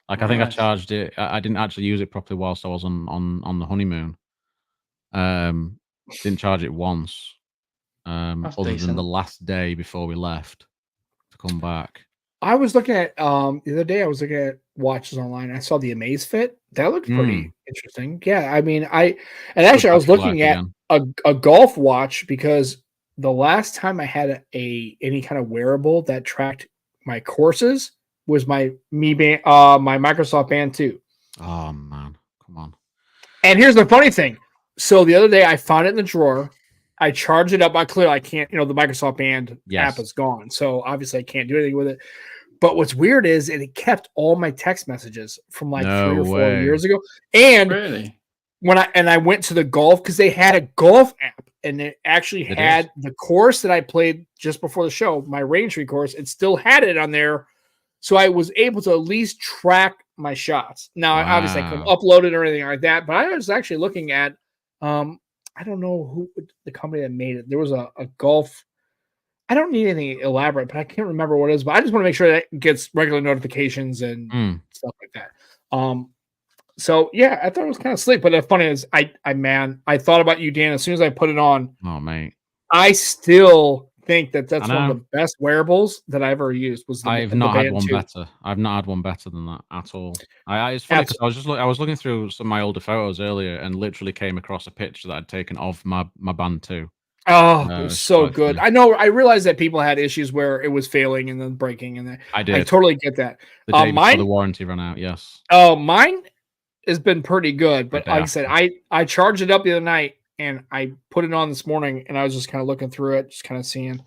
C: Like I think I charged it. I didn't actually use it properly whilst I was on the honeymoon. Didn't charge it once, other than the last day before we left to come back.
A: I was looking at the other day. I was looking at watches online. I saw the Amaze Fit. That looked pretty interesting. Yeah, I mean, I was looking at a golf watch because the last time I had any kind of wearable that tracked my courses was my my Microsoft Band 2.
C: Oh man, come on.
A: And here's the funny thing. So the other day I found it in the drawer. I charged it up. I can't, the Microsoft Band app is gone. So obviously I can't do anything with it. But what's weird is it kept all my text messages from like 3 or 4 years ago. And
B: really,
A: when I went to the golf, because they had a golf app and it actually had the course that I played just before the show, my range tree course, it still had it on there. So I was able to at least track my shots. Now, obviously I couldn't upload it or anything like that, but I was actually looking at, I don't know who the company that made it. There was a golf. I don't need anything elaborate, but I can't remember what it is. But I just want to make sure that it gets regular notifications and stuff like that. So yeah, I thought it was kind of slick. But the funny is, I thought about you, Dan. As soon as I put it on,
C: oh mate,
A: I still think that's one of the best wearables that I ever used.
C: I've not had one better. I've not had one better than that at all. It's funny because I was looking through some of my older photos earlier and literally came across a picture that I'd taken of my Band 2.
A: Oh, it was so good. Funny. I know. I realized that people had issues where it was failing and then breaking, and I totally get that.
C: The day before the warranty ran out. Yes.
A: Oh, mine has been pretty good, but like I said, I charged it up the other night and I put it on this morning, and I was just kind of looking through it, just kind of seeing. And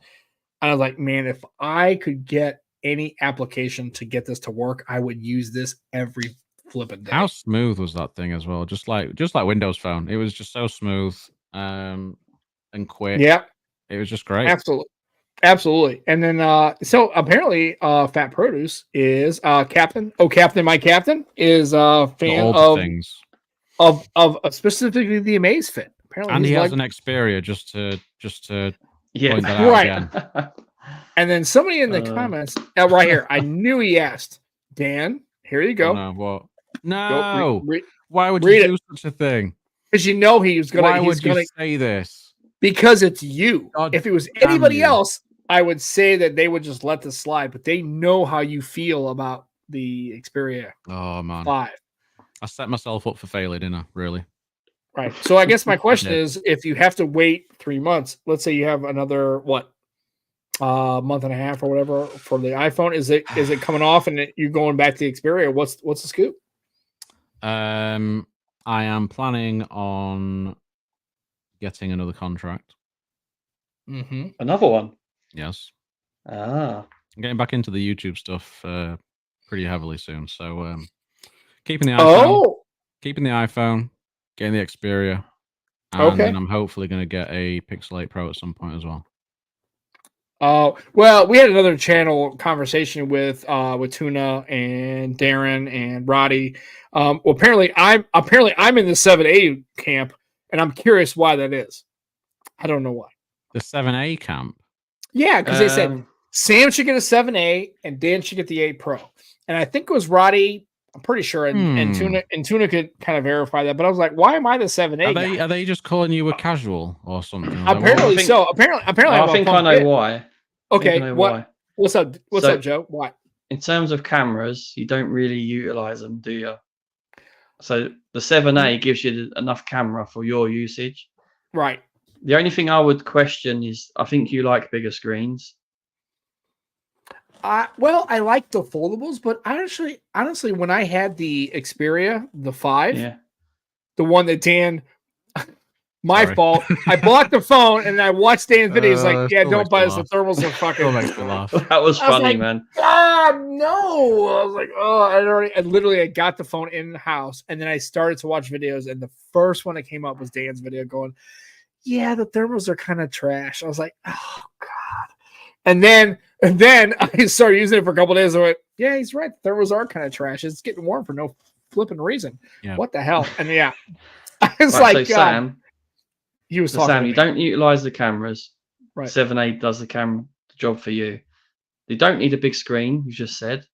A: I was like, man, if I could get any application to get this to work, I would use this every flipping day.
C: How smooth was that thing as well? Just like Windows Phone, it was just so smooth. And quick.
A: Yeah,
C: it was just great.
A: Absolutely. And then so apparently Fat Produce is Captain. Oh, Captain, my Captain is a fan of
C: things
A: of specifically the Amaze Fit. Apparently,
C: and he has an Xperia just to point that out again.
A: And then somebody in the comments right here, I knew he asked, Dan, here you go.
C: Oh, no, what? No. Why would you do such a thing?
A: Because you know he was gonna.
C: Why would you say this?
A: Because it's you. God, if it was anybody else, I would say that they would just let this slide, but they know how you feel about the Xperia.
C: Oh man,
A: 5.
C: I set myself up for failure, didn't I? Really?
A: Right. So I guess my question is, if you have to wait 3 months, let's say you have another month and a half or whatever for the iPhone, is it coming off and you're going back to the Xperia? What's the scoop?
C: I am planning on getting another contract.
B: Another one?
C: Yes.
B: I'm
C: getting back into the YouTube stuff pretty heavily soon. So keeping the iPhone, getting the Xperia, and then I'm hopefully going to get a Pixel 8 Pro at some point as well.
A: Oh, well, we had another channel conversation with Tuna and Darren and Roddy. Well, apparently I'm in the 7A camp, and I'm curious why that is. I don't know why.
C: The 7A camp?
A: Yeah, because they said Sam should get a 7A and Dan should get the 8 Pro. And I think it was Roddy, I'm pretty sure, and Tuna could kind of verify that. But I was like, why am I the 7A?
C: Are they just calling you a casual or something?
A: Apparently so. Apparently
B: I think I know why.
A: Okay, what's up? What's up, Joe? Why?
B: In terms of cameras, you don't really utilize them, do you? So the 7A gives you enough camera for your usage.
A: Right.
B: The only thing I would question is I think you like bigger screens.
A: Well, I like the foldables, but honestly, when I had the Xperia, the 5, the one that Dan, fault. I bought the phone and I watched Dan's video. He's like, "Yeah, don't buy this. The thermals are fucking."
B: That was funny, man.
A: God, no! I was like, "Oh, I got the phone in the house, and then I started to watch videos, and the first one that came up was Dan's video, going, yeah, the thermals are kind of trash." I was like, "Oh God!" And then I started using it for a couple of days. I went, "Yeah, he's right. The thermals are kind of trash. It's getting warm for no flipping reason. Yeah. What the hell?" And I was
B: so Sam.
A: He was talking
B: Sam, you don't utilize the cameras.
A: Right.
B: 7A does the job for you. You don't need a big screen, you just said.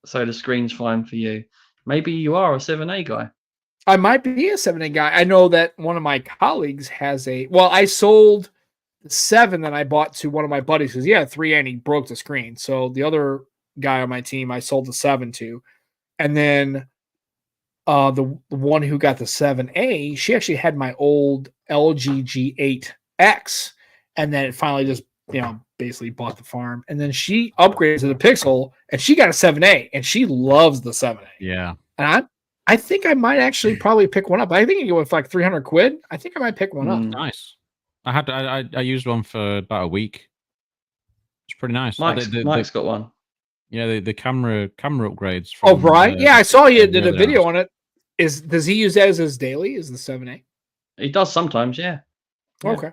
B: So the screen's fine for you. Maybe you are a 7A guy.
A: I might be a 7A guy. I know that one of my colleagues has I sold the 7 that I bought to one of my buddies because he had a 3A and he broke the screen. So the other guy on my team I sold the 7 to, and then the one who got the 7A, she actually had my old LG G8X, and then it finally just basically bought the farm, and then she upgraded to the Pixel, and she got a 7A, and she loves the 7A.
C: Yeah,
A: and I think I might actually probably pick one up. I think you go with like 300 quid. I think I might pick one up.
C: Nice. I used one for about a week. It's pretty nice.
B: Mike's got one.
C: Yeah, the camera upgrades.
A: From, yeah, I saw you did a video on it. Does he use that as his daily? Is the 7A?
B: He does sometimes, yeah.
A: Okay.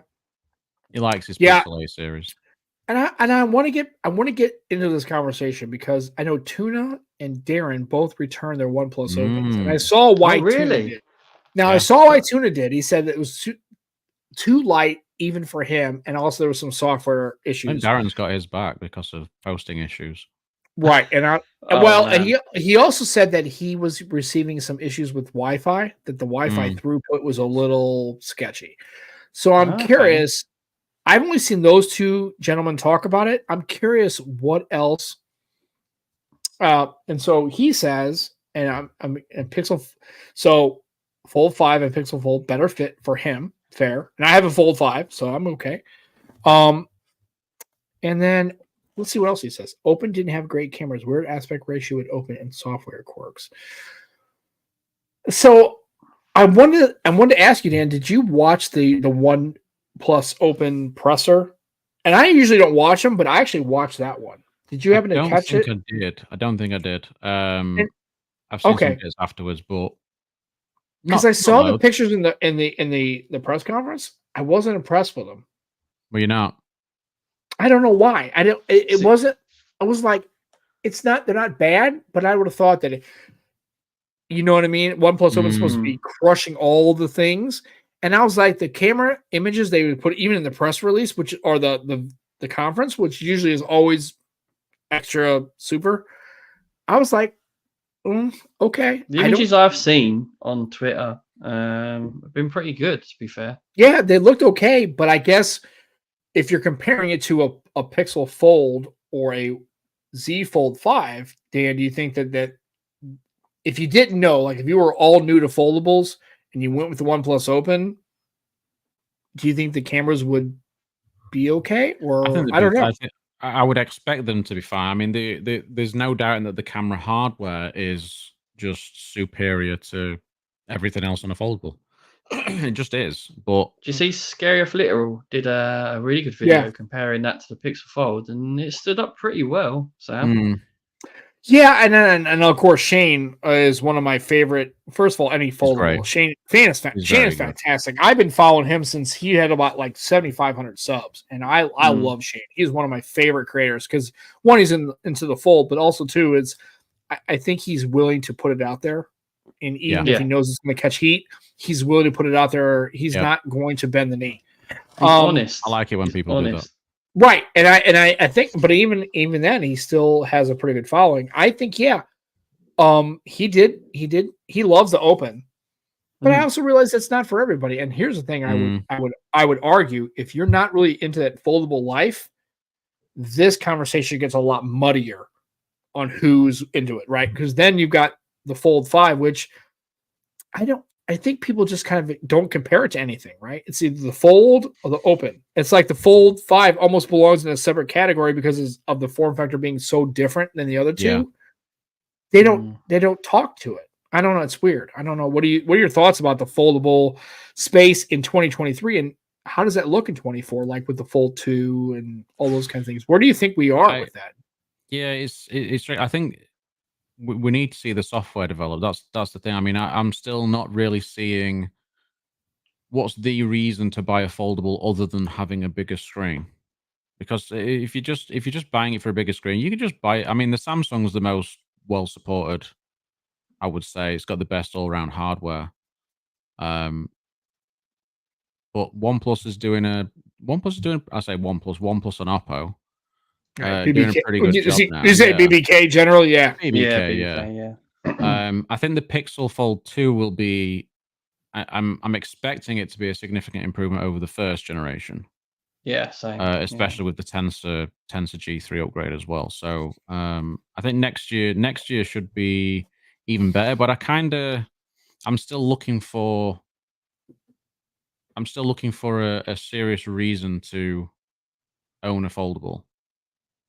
C: He likes his Pixel A series.
A: And I want to get into this conversation because I know Tuna and Darren both returned their OnePlus opens, and I saw why.
B: Really?
A: Tuna did. Now I saw why Tuna did. He said that it was too light even for him, and also there was some software issues.
C: And Darren's got his back because of posting issues.
A: Right, and and he also said that he was receiving some issues with Wi-Fi. That the Wi-Fi throughput was a little sketchy. So I'm curious. I've only seen those two gentlemen talk about it. I'm curious what else. And so he says, and I'm Pixel. So Fold 5 and Pixel Fold better fit for him. Fair. And I have a Fold 5, so I'm okay. And then let's see what else he says. Open didn't have great cameras. Weird aspect ratio with Open and software quirks. So I wanted to ask you, Dan, did you watch the OnePlus Open presser? And I usually don't watch them, but I actually watched that one. Did you happen to catch it?
C: I don't think I did. I've seen some bits afterwards, but
A: because I saw the pictures in the press conference, I wasn't impressed with them.
C: Well, you're not.
A: I don't know why. It wasn't. I was like, they're not bad, but I would have thought that you know what I mean? OnePlus Open is supposed to be crushing all the things. And I was like, the camera images they would put even in the press release, which are the conference, which usually is always extra super. I was like, okay.
B: The images I've seen on Twitter have been pretty good, to be fair.
A: Yeah, they looked okay, but I guess if you're comparing it to a Pixel Fold or a Z Fold 5, Dan, do you think that if you didn't know, like if you were all new to foldables and you went with the OnePlus Open, do you think the cameras would be okay? Or I don't know.
C: I would expect them to be fine. I mean, there's no doubt that the camera hardware is just superior to everything else on a foldable. It just is. But
B: do you see Scary Off Literal did a really good video comparing that to the Pixel Fold, and it stood up pretty well, Sam.
A: Yeah, and of course Shane is one of my favorite. First of all, any foldable. Shane is fantastic. I've been following him since he had about like 7,500 subs, and I love Shane. He's one of my favorite creators because one, he's into the fold, but also two is I think he's willing to put it out there, and even if he knows it's going to catch heat, he's willing to put it out there. He's not going to bend the knee.
B: He's honest.
C: I like it when people do that.
A: Right, and I think, but even then, he still has a pretty good following. I think, he loves the Open, but I also realize it's not for everybody. And here's the thing: I would argue if you're not really into that foldable life, this conversation gets a lot muddier on who's into it, right? Because then you've got the Fold 5, which I think people just kind of don't compare it to anything, right? It's either the Fold or the Open. It's like the Fold 5 almost belongs in a separate category because of the form factor being so different than the other two. Yeah. They don't talk to it. I don't know. It's weird. I don't know. What are your thoughts about the foldable space in 2023, and how does that look in 24? Like with the Fold 2 and all those kinds of things. Where do you think we are with that?
C: Yeah, it's. I think we need to see the software develop. That's the thing. I mean, I'm still not really seeing what's the reason to buy a foldable other than having a bigger screen. Because if you're just buying it for a bigger screen, you can just buy it. I mean, the Samsung's the most well supported. I would say it's got the best all around hardware. But OnePlus is doing. I say OnePlus and Oppo. Doing a pretty good job now.
A: You say BBK generally,
C: BBK, yeah. I think the Pixel Fold 2 will be. I'm expecting it to be a significant improvement over the first generation.
B: Yeah, same.
C: Especially with the Tensor G3 upgrade as well. So I think next year should be even better. But I'm still looking for a serious reason to own a foldable,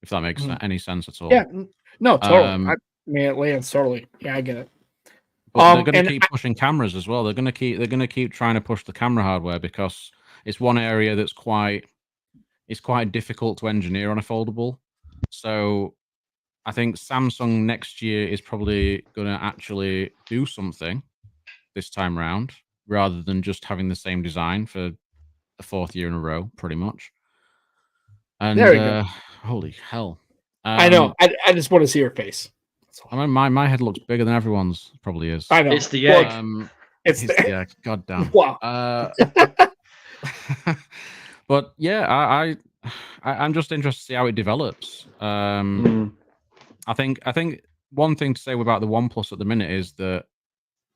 C: if that makes any sense at all.
A: Yeah, no, totally. I mean, it lands totally. Yeah, I get it.
C: But they're going to keep pushing cameras as well. They're going to keep trying to push the camera hardware because it's one area that's quite difficult to engineer on a foldable. So I think Samsung next year is probably going to actually do something this time round, rather than just having the same design for the 4th year in a row, pretty much. And
A: there you go.
C: Holy hell!
A: I know. I just want to see her face.
C: I mean, my head looks bigger than everyone's. Probably is.
A: I know.
B: It's the egg.
A: It's the
C: egg. God damn.
A: Wow.
C: But yeah, I'm just interested to see how it develops. I think one thing to say about the OnePlus at the minute is that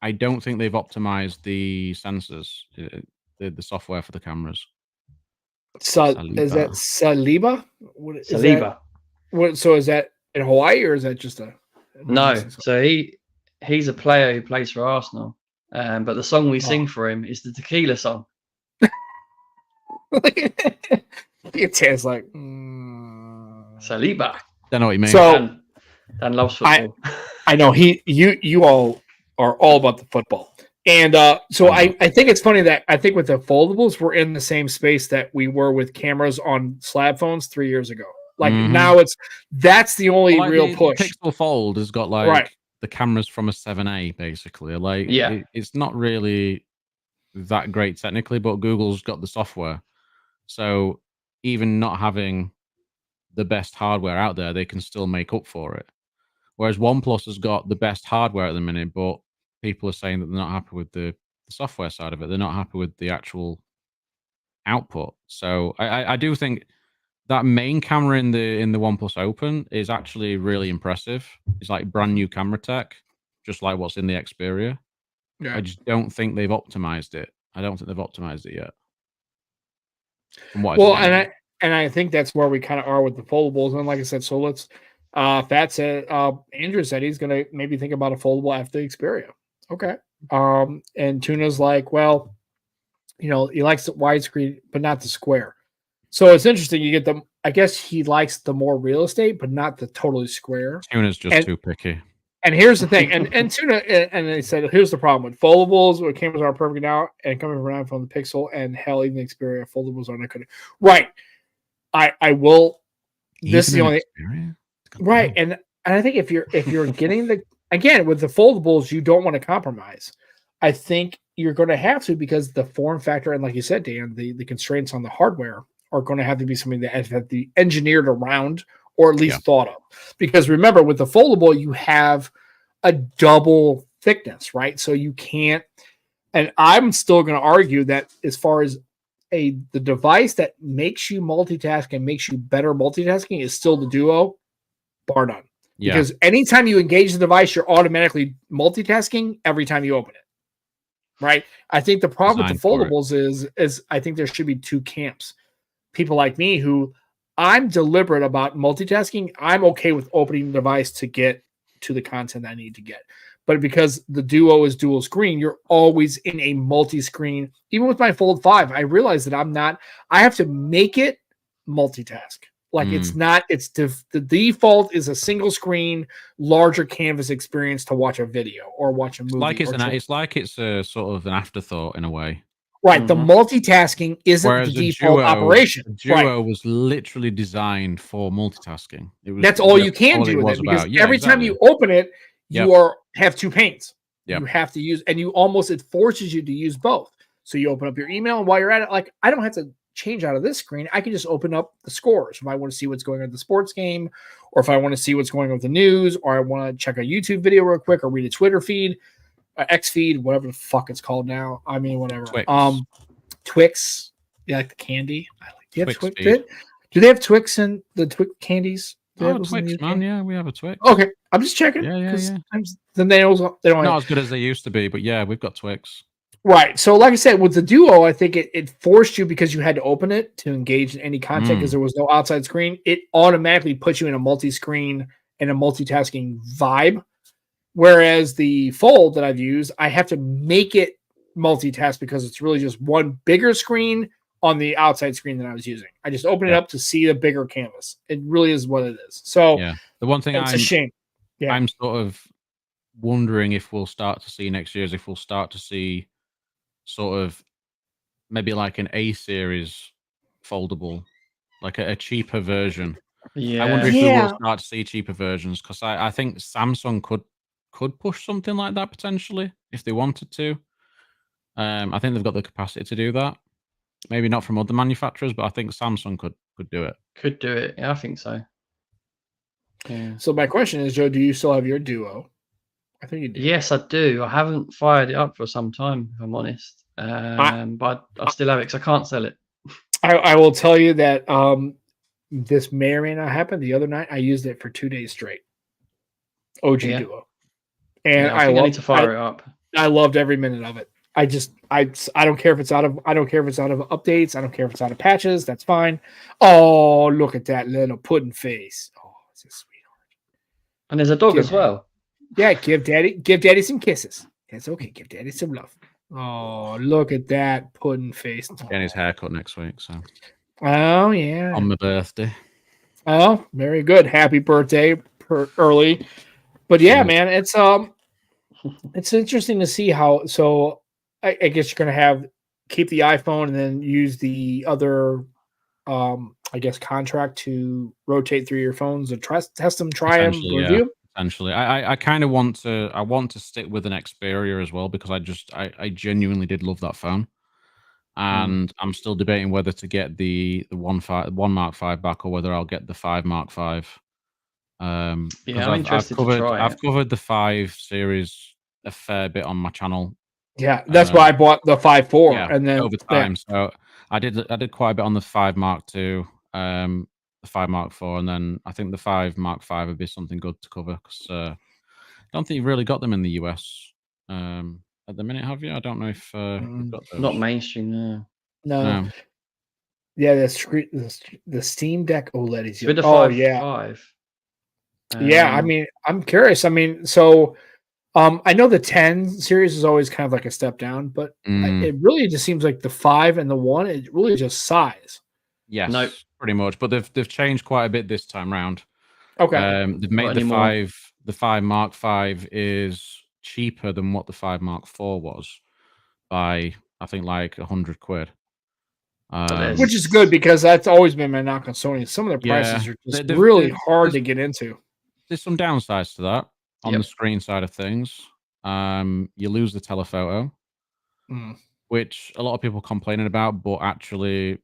C: I don't think they've optimized the sensors, the software for the cameras.
A: Is that Saliba?
B: Saliba.
A: So is that in Hawaii or is that just a?
B: No. So he's a player who plays for Arsenal. But the song we sing for him is the Tequila song.
A: It's like
B: Saliba.
C: Don't know what you mean.
A: So
B: Dan loves football.
A: I know you all are all about the football. And so I think it's funny that I think with the foldables, we're in the same space that we were with cameras on slab phones 3 years ago. Like now that's the only real push.
C: The Pixel Fold has got the cameras from a 7A basically. Like it's not really that great technically, but Google's got the software. So even not having the best hardware out there, they can still make up for it. Whereas OnePlus has got the best hardware at the minute, but people are saying that they're not happy with the software side of it. They're not happy with the actual output. So I do think that main camera in the OnePlus Open is actually really impressive. It's like brand new camera tech, just like what's in the Xperia. Yeah. I just don't think they've optimized it. I don't think they've optimized it yet. From what
A: and I think that's where we kind of are with the foldables. And like I said, so let's Fat said Andrew said he's gonna maybe think about a foldable after the Xperia. Okay. And Tuna's like, well, he likes the widescreen, but not the square. So it's interesting. You get I guess he likes the more real estate, but not the totally square.
C: Tuna's just too picky.
A: And here's the thing, and Tuna, and they said, here's the problem with foldables, where cameras are perfect now, and coming from an iPhone, the Pixel, and hell, even the Xperia, foldables are not good. Right. I will.
C: Even
A: this is the only
C: Xperia?
A: Right, and I think if you're getting again with the foldables, you don't want to compromise. I think you're going to have to, because the form factor and, like you said, Dan, the constraints on the hardware are going to have to be something that has to be engineered around, or at least thought of. Because remember, with the foldable, you have a double thickness, right? So you can't, and I'm still going to argue that as far as the device that makes you multitask and makes you better multitasking is still the Duo, bar none. Yeah. Because anytime you engage the device, you're automatically multitasking every time you open it, right? I think the problem with the foldables is I think there should be two camps. People like me who I'm deliberate about multitasking. I'm okay with opening the device to get to the content I need to get. But because the Duo is dual screen, you're always in a multi-screen. Even with my Fold 5, I realize that I have to make it multitask. Like it's not, the default is a single screen, larger canvas experience to watch a video or watch a movie.
C: It's like it's a sort of an afterthought in a way.
A: Right. The multitasking isn't the default operation.
C: The Duo was literally designed for multitasking.
A: That's all you can do with it, because every time you open it, you have two panes. You have to use, and it forces you to use both. So you open up your email, and while you're at it, like, I don't have to change out of this screen. I can just open up the scores if I want to see what's going on in the sports game, or if I want to see what's going on with the news, or I want to check a YouTube video real quick, or read a Twitter feed. X feed, whatever the fuck it's called now. I mean, whatever. Twix. Yeah, like the candy. Do you have Twix? Do they have Twix in the Twix candies?
C: Twix, man. Yeah, we have a Twix.
A: Okay, I'm just checking.
C: Yeah.
A: Then they don't.
C: Not as good as they used to be, but yeah, we've got Twix.
A: Right. So, like I said, with the Duo, I think it forced you because you had to open it to engage in any content because there was no outside screen. It automatically puts you in a multi-screen and a multitasking vibe. Whereas the Fold that I've used, I have to make it multitask because it's really just one bigger screen on the outside screen that I was using. I just open it up to see the bigger canvas. It really is what it is. So,
C: the one thing
A: it's a shame. Yeah.
C: I'm sort of wondering if we'll start to see next year is if we'll start to see sort of maybe like an A series foldable, like a cheaper version.
B: Yeah.
C: I wonder if we will start to see cheaper versions because I think Samsung could push something like that potentially if they wanted to. I think they've got the capacity to do that. Maybe not from other manufacturers, but I think Samsung could do it.
B: Could do it. Yeah, I think so. Yeah.
A: So my question is, Joe, do you still have your Duo? I think you do.
B: Yes, I do. I haven't fired it up for some time, if I'm honest. But I still have it because I can't sell it.
A: I will tell you that this may or may not happen. The other night, I used it for 2 days straight. OG Duo, and
B: I need to fire it up.
A: I loved every minute of it. I don't care if it's out of updates. I don't care if it's out of patches. That's fine. Oh, look at that little pudding face. Oh, it's a sweetheart.
B: And there's a dog as well.
A: Yeah, give daddy some kisses. It's okay. Give daddy some love. Oh, look at that pudding face.
C: Getting his haircut next week. So.
A: Oh yeah.
C: On my birthday.
A: Oh, very good. Happy birthday early. But yeah, man, it's interesting to see how. So I guess you're gonna keep the iPhone and then use the other, I guess, contract to rotate through your phones to test them, try them, review.
C: Yeah, essentially, I kind of want to stick with an Xperia as well because I genuinely did love that phone, and I'm still debating whether to get the 1 Mark V back or whether I'll get the 5 Mark V.
B: I'm interested to try it.
C: I've covered the 5 series a fair bit on my channel.
A: Yeah, that's why I bought the 5.4 and then
C: over time. So I did quite a bit on the 5 Mark II, the 5 Mark IV, and then I think the 5 Mark V would be something good to cover because I don't think you've really got them in the US at the minute, have you? I don't know if you've got those.
B: Not mainstream,
A: no. Yeah, the Steam Deck OLED is
B: with the 5.
A: Yeah, I mean, I'm curious. I mean, so I know the 10 series is always kind of like a step down, but it really just seems like the 5 and the 1, it really just size.
C: Yes, pretty much. But they've changed quite a bit this time round.
A: Okay.
C: They've made the 5 Mark V is cheaper than what the 5 Mark IV was by I think like £100.
A: Which is good because that's always been my knock on Sony. Some of their prices are just really hard to get into.
C: There's some downsides to that on the screen side of things. You lose the telephoto, which a lot of people complaining about, but actually,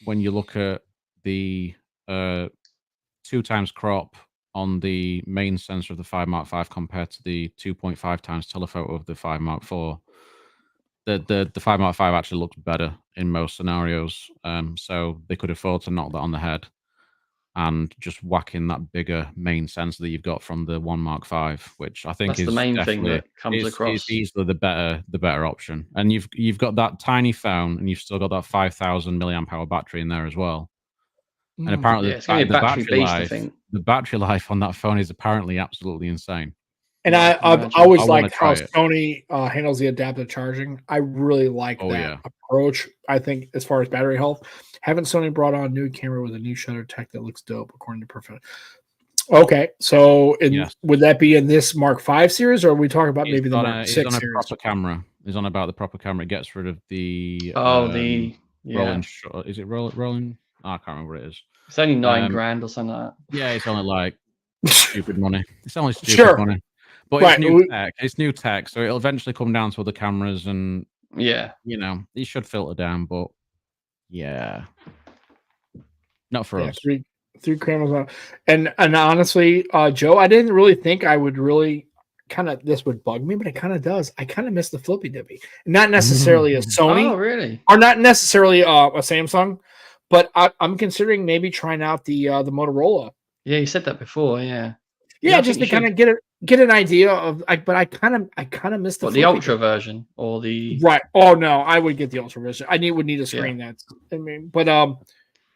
C: when you look at the 2x crop on the main sensor of the 5 Mark V compared to the 2.5 times telephoto of the 5 Mark IV, the 5 Mark V actually looks better in most scenarios. So they could afford to knock that on the head and just whack in that bigger main sensor that you've got from the 1 Mark V, which I think is
B: the main thing that comes across.
C: Is easily the better option. And you've got that tiny phone, and you've still got that 5,000 milliamp hour battery in there as well. And apparently, the battery life on that phone is apparently absolutely insane.
A: And I've always liked how Sony handles the adaptive charging. I really like that approach. I think as far as battery health, haven't Sony brought on a new camera with a new shutter tech that looks dope, according to Perfect? Okay, so would that be in this Mark V series, or are we talking about maybe the Mark VI series?
C: Proper camera. It's on about the proper camera. It gets rid of the
B: rolling.
C: Is it rolling? Oh, I can't remember what it is.
B: It's only $9,000 or something like that.
C: Yeah, it's only like stupid money. It's only stupid money. But it's new tech. It's new tech, so it'll eventually come down to other cameras, and it should filter down. But not for us.
A: Three cameras on, and honestly, Joe, I didn't really think I would really this would bug me, but it kind of does. I kind of miss the flippy dippy, not necessarily a Sony,
B: really,
A: or not necessarily a Samsung, but I'm considering maybe trying out the Motorola.
B: Yeah, you said that before. Yeah,
A: just to kind of get it. get an idea of, but I kind of missed
B: the ultra version or the
A: right. Oh no, I would get the ultra version. Would need a screen that's. I mean, but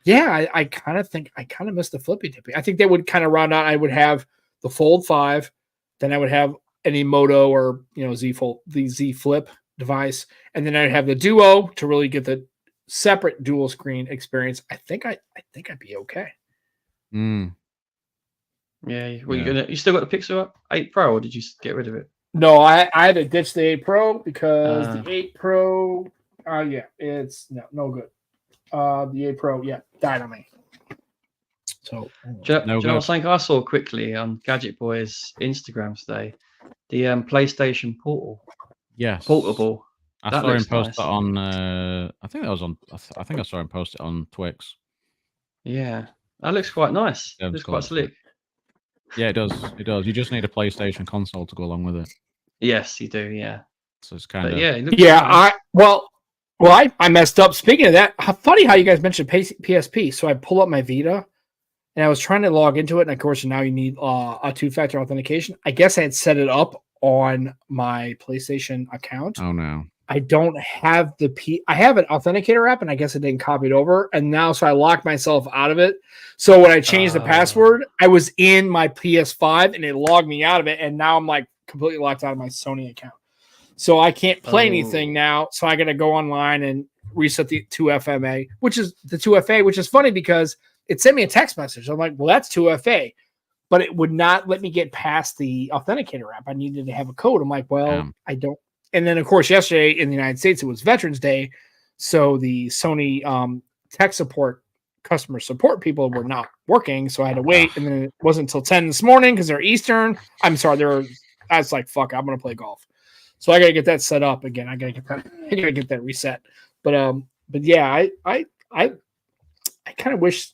A: yeah, I kind of think I kind of missed the flippy tippy. I think they would kind of round out. I would have the Fold 5, then I would have any Moto or Z Fold, the Z Flip device, and then I'd have the Duo to really get the separate dual screen experience. I think I'd be okay.
B: Yeah, well, you still got the Pixel 8 Pro, or did you get rid of it?
A: No, I had to ditch the 8 Pro because the 8 Pro, it's no good. The 8 Pro, died on me. So,
B: do you know something I saw quickly on Gadget Boy's Instagram today? The PlayStation Portal.
C: Yes.
B: Portable.
C: I saw him post that on. I think I saw him post it on Twix.
B: Yeah, that looks quite nice. It looks quite slick.
C: Yeah, it does. It does. You just need a PlayStation console to go along with it.
B: Yes, you do. Yeah.
C: So it's kind of
B: nice.
A: I messed up. Speaking of that, funny how you guys mentioned PSP. So I pull up my Vita, and I was trying to log into it, and of course now you need a two-factor authentication. I guess I had set it up on my PlayStation account.
C: Oh no.
A: I don't have I have an authenticator app, and I guess I didn't copy it over. And now, so I locked myself out of it. So when I changed the password, I was in my PS5 and it logged me out of it. And now I'm like completely locked out of my Sony account. So I can't play anything now. So I got to go online and reset the 2FMA, which is the 2FA, which is funny because it sent me a text message. I'm like, well, that's 2FA. But it would not let me get past the authenticator app. I needed to have a code. I'm like, well, I don't. And then, of course, yesterday in the United States, it was Veterans Day. So the Sony tech support, customer support people were not working. So I had to wait. And then it wasn't until 10 this morning because they're Eastern. I'm sorry. I was like, fuck, I'm going to play golf. So I got to get that set up again. I got to get that reset. But yeah, I kind of wish,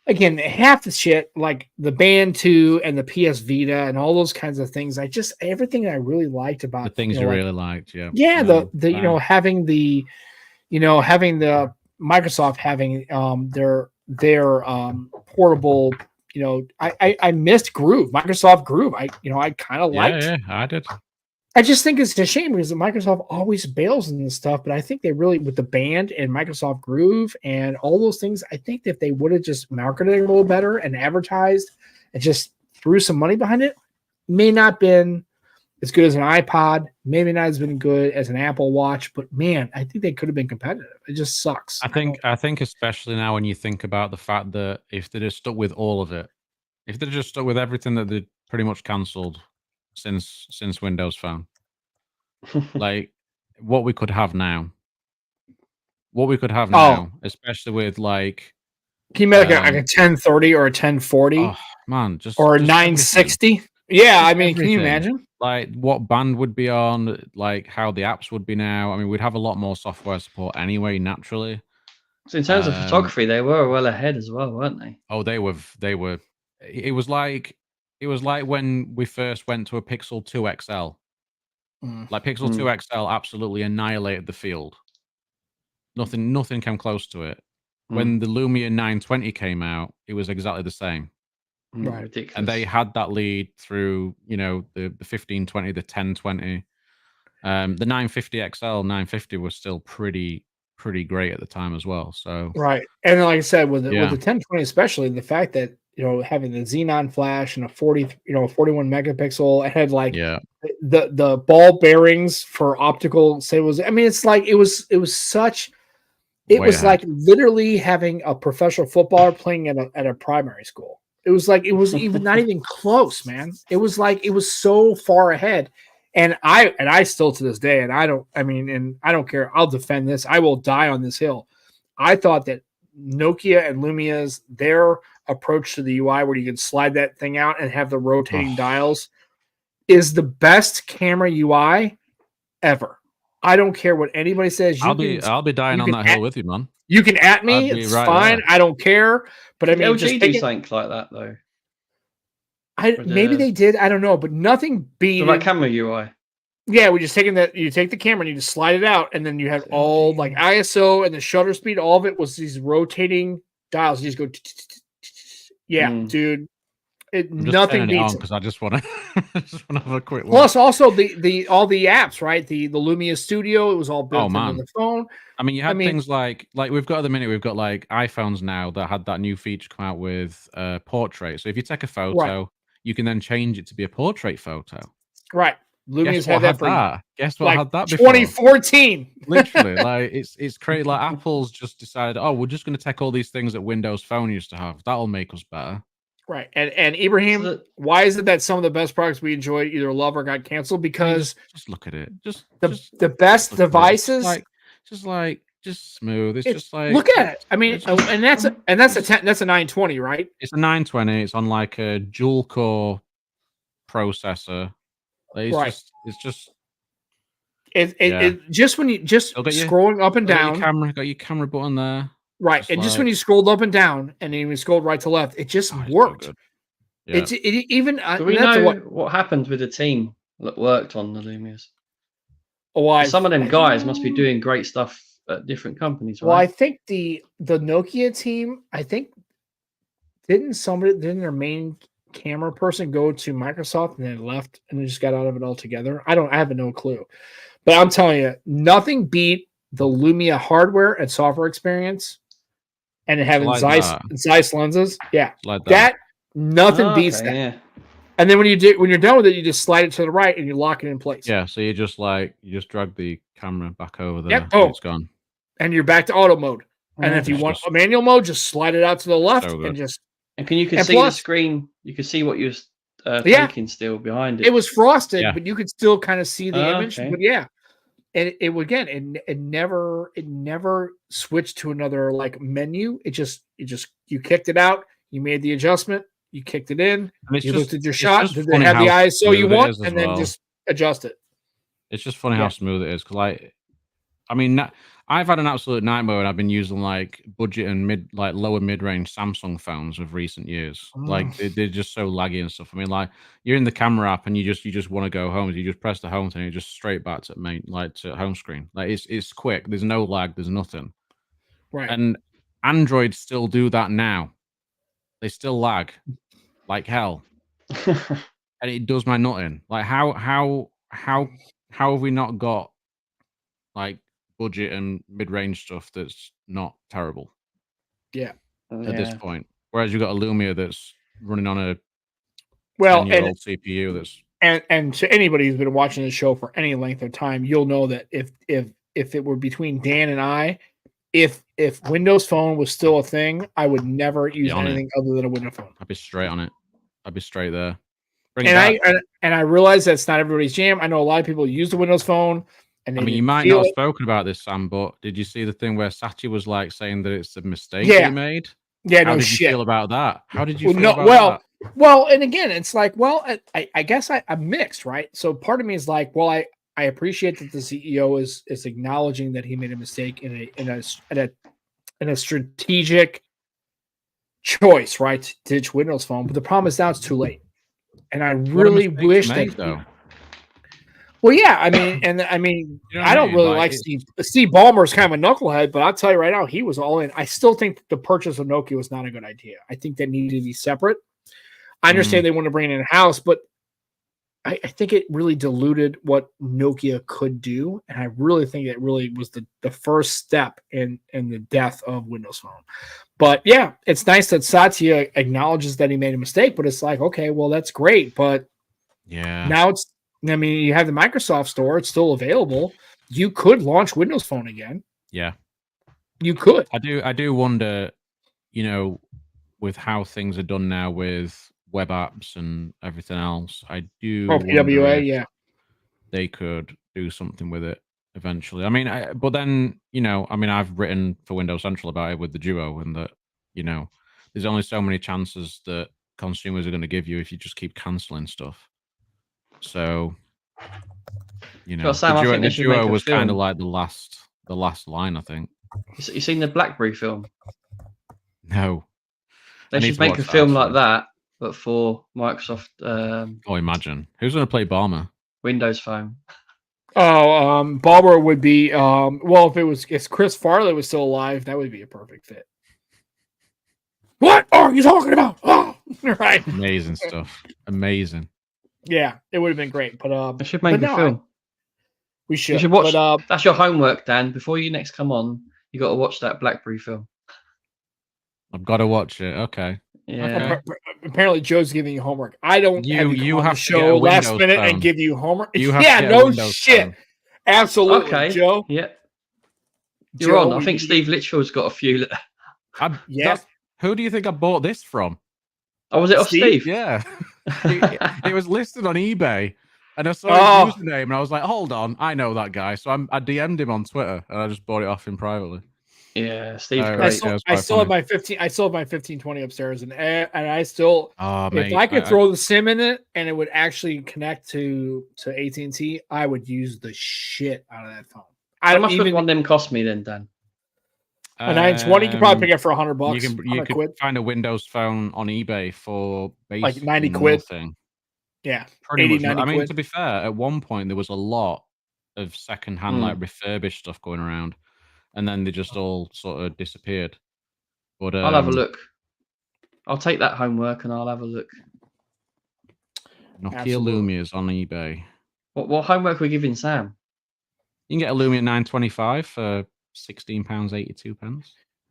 A: again, half the shit, like the Band 2 and the PS Vita and all those kinds of things, everything I really liked about
C: the things you really liked, yeah.
A: Yeah, having the Microsoft having their portable, I missed Groove, Microsoft Groove. I kind of liked.
C: Yeah, I did.
A: I just think it's a shame because Microsoft always bails in this stuff, but I think they really, with the Band and Microsoft Groove and all those things, I think that if they would have just marketed it a little better and advertised and just threw some money behind it, may not been as good as an iPod, maybe not as been good as an Apple Watch, but man, I think they could have been competitive. It just sucks.
C: I think especially now when you think about the fact that if they just stuck with all of it, if they just stuck with everything that they pretty much cancelled since Windows Phone, like what we could have now, especially with like,
A: can you make like a 1030 or a 1040?
C: Oh man,
A: or a 960? Everything. Yeah, I mean, can you imagine?
C: Like what band would be on, like how the apps would be now. I mean, we'd have a lot more software support anyway, naturally.
B: So in terms of photography, they were well ahead as well, weren't they?
C: Oh, they were. It was like when we first went to a Pixel 2 XL. Like Pixel 2 XL absolutely annihilated the field. Nothing came close to it. When the Lumia 920 came out, it was exactly the same.
A: Right.
B: Ridiculous.
C: And they had that lead through, the 1520, the 1020. The 950 XL, 950 was still pretty great at the time as well. So
A: right. And like I said, with the 1020 especially, the fact that having the Xenon flash and a 41 megapixel, it had like the ball bearings for optical stabilization. I mean, it's like it was like literally having a professional footballer playing at a primary school. It was like it was even not even close, man. It was like it was so far ahead. And I still to this day, and I don't care. I'll defend this. I will die on this hill. I thought that Nokia and Lumia's their approach to the UI, where you can slide that thing out and have the rotating dials, is the best camera UI ever. I don't care what anybody says.
C: I'll be dying on that hill with you, man.
A: You can at me. It's fine. I don't care. But I mean,
B: LG do something like that though.
A: Maybe they did. I don't know. But nothing beat
B: like camera UI.
A: Yeah, we just taking that. You take the camera and you just slide it out, and then you have all like ISO and the shutter speed. All of it was these rotating dials. You just go. Yeah, dude. Nothing beats it
C: because I just want to have a quick look.
A: Plus, also the all the apps, right? The Lumia Studio, it was all built into the phone.
C: I mean, you had things like we've got at the minute, we've got like iPhones now that had that new feature come out with portrait. So if you take a photo, you can then change it to be a portrait photo.
A: Right. Lumia's had that.
C: Guess what had that before?
A: 2014.
C: Literally, like it's crazy. Like Apple's just decided, oh, we're just going to take all these things that Windows Phone used to have. That'll make us better.
A: Right. And Ibrahim, why is it that some of the best products we enjoyed either love or got canceled? Because
C: just look at it. Just
A: the best devices,
C: just smooth. It's just like
A: look at it. I mean, and that's a 920, right?
C: It's a 920. It's on like a dual core processor. It's just
A: when you scrolling up and down.
C: Got your camera button there.
A: Right. And just when you scrolled up and down and then you scrolled right to left, it just worked.
C: So yeah.
A: Do
B: we know what happened with the team that worked on the Lumias? Some of them guys must be doing great stuff at different companies, right?
A: Well, I think the Nokia team, didn't their main camera person go to Microsoft and then left and they just got out of it altogether? I have no clue. But I'm telling you, nothing beat the Lumia hardware and software experience and having Zeiss lenses. Yeah.
C: Like that.
A: Nothing beats that. Yeah. And then when you're done with it, you just slide it to the right and you lock it in place.
C: Yeah, so you just drag the camera back over there.
A: Yep.
C: It's gone.
A: And you're back to auto mode. And if you want a manual mode, just slide it out to the left and just.
B: And you can see the screen. You can see what you're taking still behind it.
A: It was frosted, but you could still kind of see the image. Okay. But yeah, and it never switched to another like menu. You kicked it out. You made the adjustment. You kicked it in. You looked at your shot. Did they have the ISO you want? And then just adjust it.
C: It's just funny how smooth it is because I've had an absolute nightmare and I've been using like budget and lower mid-range Samsung phones of recent years. Like they're just so laggy and stuff. I mean, like you're in the camera app and you just want to go home. You just press the home thing and you're just straight back to to home screen. Like it's quick. There's no lag. There's nothing.
A: Right.
C: And Android still do that now. They still lag like hell. And it does my nutting. Like how have we not got like budget and mid-range stuff that's not terrible?
A: Yeah.
C: At this point. Whereas you've got a Lumia that's running on a 10-year-old CPU that's
A: and to anybody who's been watching the show for any length of time, you'll know that if it were between Dan and I, if Windows Phone was still a thing, I would never use anything other than a Windows Phone.
C: I'd be straight on it. I'd be straight there.
A: I realize that's not everybody's jam. I know a lot of people use the Windows Phone. And
C: you might not have spoken about this, Sam, but did you see the thing where Sachi was like saying that it's a mistake he made?
A: Yeah,
C: How did you feel about that? How did you feel about that?
A: Well, and again, it's like, I guess I'm mixed, right? So part of me is like, well, I appreciate that the CEO is acknowledging that he made a mistake in a strategic choice, right? To ditch Windows Phone. But the problem is now it's too late. And I really wish that. Well, yeah, I mean, I don't really like Steve Ballmer is kind of a knucklehead, but I'll tell you right now, he was all in. I still think the purchase of Nokia was not a good idea. I think that needed to be separate. I understand they want to bring it in-house, but I think it really diluted what Nokia could do, and I really think it really was the first step in the death of Windows Phone. But yeah, it's nice that Satya acknowledges that he made a mistake, but it's like, okay, well, that's great, but now you have the Microsoft Store. It's still available. You could launch Windows Phone again.
C: Yeah.
A: You could.
C: I do wonder, with how things are done now with web apps and everything else, I do
A: PWA, yeah.
C: They could do something with it eventually. I mean, but then, I've written for Windows Central about it with the Duo and that, there's only so many chances that consumers are going to give you if you just keep canceling stuff. So, the Duo was kind of like the last line, I think.
B: You seen the BlackBerry film?
C: No.
B: They should make a film like that, but for Microsoft.
C: Imagine. Who's going to play Ballmer?
B: Windows Phone.
A: Ballmer would be, if Chris Farley was still alive, that would be a perfect fit. What are you talking about? Oh! Right.
C: Amazing stuff. Amazing.
A: Yeah, it would have been great. But
B: I should make a film.
A: We should.
B: You should watch.
A: But,
B: that's your homework, Dan. Before you next come on, you got to watch that BlackBerry film.
C: I've got to watch it. Okay.
B: Yeah.
A: Apparently, Joe's giving you homework. I don't.
C: You have
A: to show last minute phone. And give you homework.
C: You have to
A: no shit. Phone. Absolutely,
B: okay.
A: Joe.
B: Yeah. You're on. I think Steve Litchfield's got a few.
A: Yes.
C: Who do you think I bought this from?
B: Oh, was it off Steve?
C: Yeah. it was listed on eBay. And I saw his username and I was like, hold on, I know that guy. So I DM'd him on Twitter and I just bought it off him privately.
B: Yeah, Steve's
A: great. I still have my 1520 upstairs and I still if I could throw the SIM in it and it would actually connect to AT&T, I would use the shit out of that phone.
B: How much would one of them cost me then, Dan?
A: A 920 you could probably pick it for $100.
C: You could find a Windows phone on eBay for
A: like 90 quid. Yeah,
C: pretty 80, much. I mean, to be fair, at one point there was a lot of secondhand, like refurbished stuff going around, and then they just all sort of disappeared. But
B: I'll have a look. I'll take that homework and I'll have a look.
C: Nokia Lumias on eBay.
B: What homework are we giving Sam?
C: You can get a Lumia 925 for £16.82.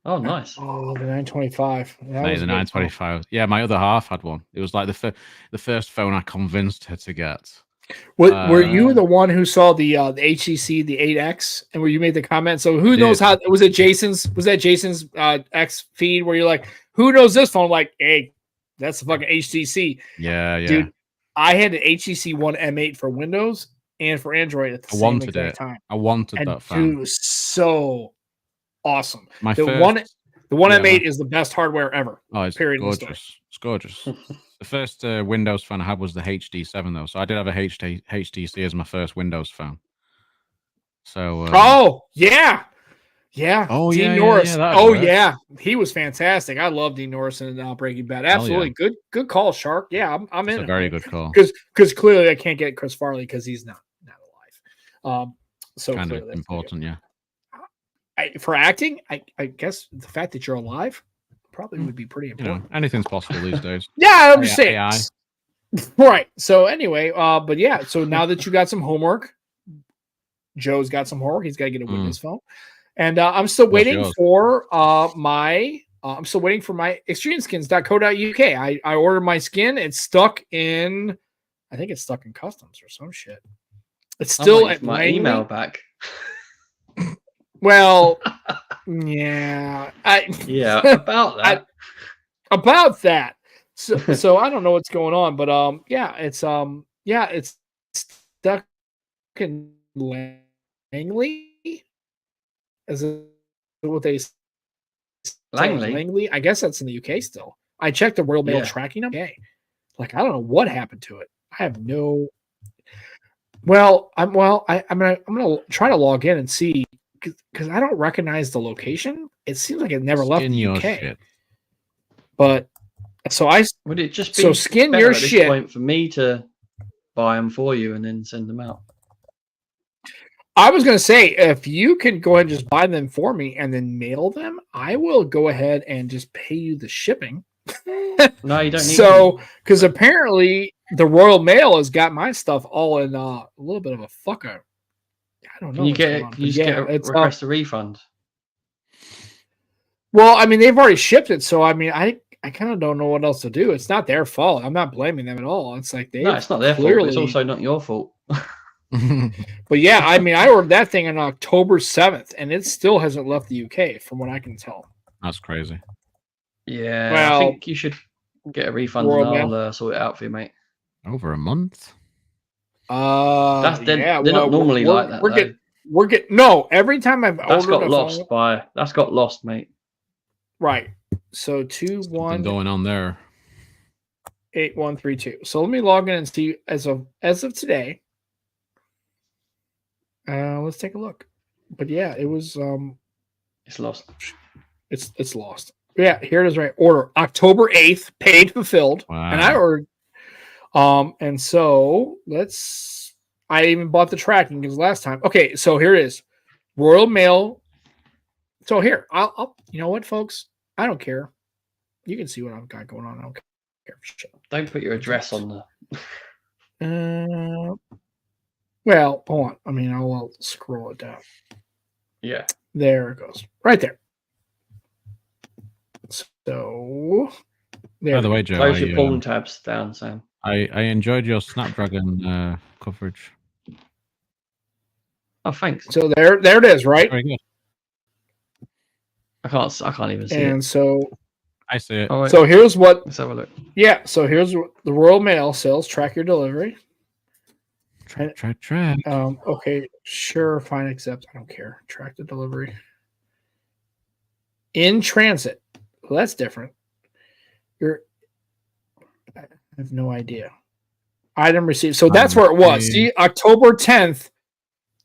B: Oh, nice.
A: Oh, the 925.
C: The 925. Yeah, my other half had one. It was like the first phone I convinced her to get.
A: Were you the one who saw the HTC, the 8X, and where you made the comment? So who knows how was it Jason's? Was that Jason's X feed where you're like, who knows this phone? Like, hey, that's the fucking HTC.
C: Yeah, yeah.
A: Dude, I had an HTC One M8 for Windows and for Android at the same exact time.
C: I wanted that phone.
A: Dude, it was so awesome.
C: The
A: one M8 is the best hardware ever.
C: Oh, it's gorgeous. It's gorgeous. The first Windows phone I had was the HD7 though, so I did have a HTC as my first Windows phone. So
A: yeah.
C: Oh,
A: Dean Norris. Yeah, he was fantastic. I love Dean Norris in Breaking Bad. Absolutely good call, Shark. Yeah, I'm in.
C: It's a very good call
A: because clearly I can't get Chris Farley because he's not alive. So
C: kind of important, yeah.
A: For acting, I guess the fact that you're alive probably would be pretty important.
C: You know, anything's possible these days.
A: Yeah, I'm just saying. AI. Right. So anyway, but yeah. So now that you got some homework, Joe's got some homework. He's got to get a Windows phone, and I'm still waiting for my. I'm still waiting for my extremeskins.co.uk. I ordered my skin. It's stuck in. I think it's stuck in customs or some shit. It's still at
B: my email back.
A: Well, yeah,
B: about that.
A: About that. So I don't know what's going on, but it's stuck in Langley. Is it what they say? Langley? I guess that's in the UK still. I checked the Royal Mail tracking number. Okay. Like I don't know what happened to it. I have no. Well, I'm gonna try to log in and see. Because I don't recognize the location. It seems like it never left the UK. Shit. But so
B: would it just be
A: skin your shit
B: point for me to buy them for you and then send them out?
A: I was going to say if you can go ahead and just buy them for me and then mail them, I will go ahead and just pay you the shipping.
B: No, you don't need.
A: So because apparently the Royal Mail has got my stuff all in a little bit of a fuck up. I don't know.
B: Can you get request a refund?
A: Well, I mean, they've already shipped it, so I mean, I kind of don't know what else to do. It's not their fault. I'm not blaming them at all. It's like
B: it's not their fault. It's also not your fault.
A: But yeah, I mean, I ordered that thing on October 7th, and it still hasn't left the UK, from what I can tell.
C: That's crazy.
B: Yeah, well, I think you should get a refund, and I'll sort it out for you, mate.
C: Over a month.
B: They're not normally like that.
A: We're getting every time I've ordered
B: that's got lost, mate.
A: Right. So 21
C: Something going on there.
A: 8132. So let me log in and see as of today. Let's take a look. But yeah, it was
B: it's lost.
A: It's lost. Yeah, here it is, right. Order October 8th, paid fulfilled.
C: Wow.
A: And I ordered and so I even bought the tracking because last time. Okay, so here it is. Royal Mail. So here, I'll you know what, folks? I don't care. You can see what I've got going on. I don't
B: Don't put your address on the.
A: Well, hold on. I mean, I'll scroll it down.
B: Yeah.
A: There it goes. Right there. So,
C: by the way, Joe,
B: close your porn tabs down, Sam.
C: I enjoyed your Snapdragon coverage.
B: Oh, thanks.
A: So there it is, right?
C: Very good.
B: I can't even see it.
A: And so
C: I see it.
A: Oh, so here's what.
B: Let's have a look.
A: Yeah. So here's what the Royal Mail says: track your delivery.
C: Track.
A: Okay. Sure. Fine. Accept. I don't care. Track the delivery. In transit. Well, that's different. I have no idea. Item received. So that's where it was. See, October 10th.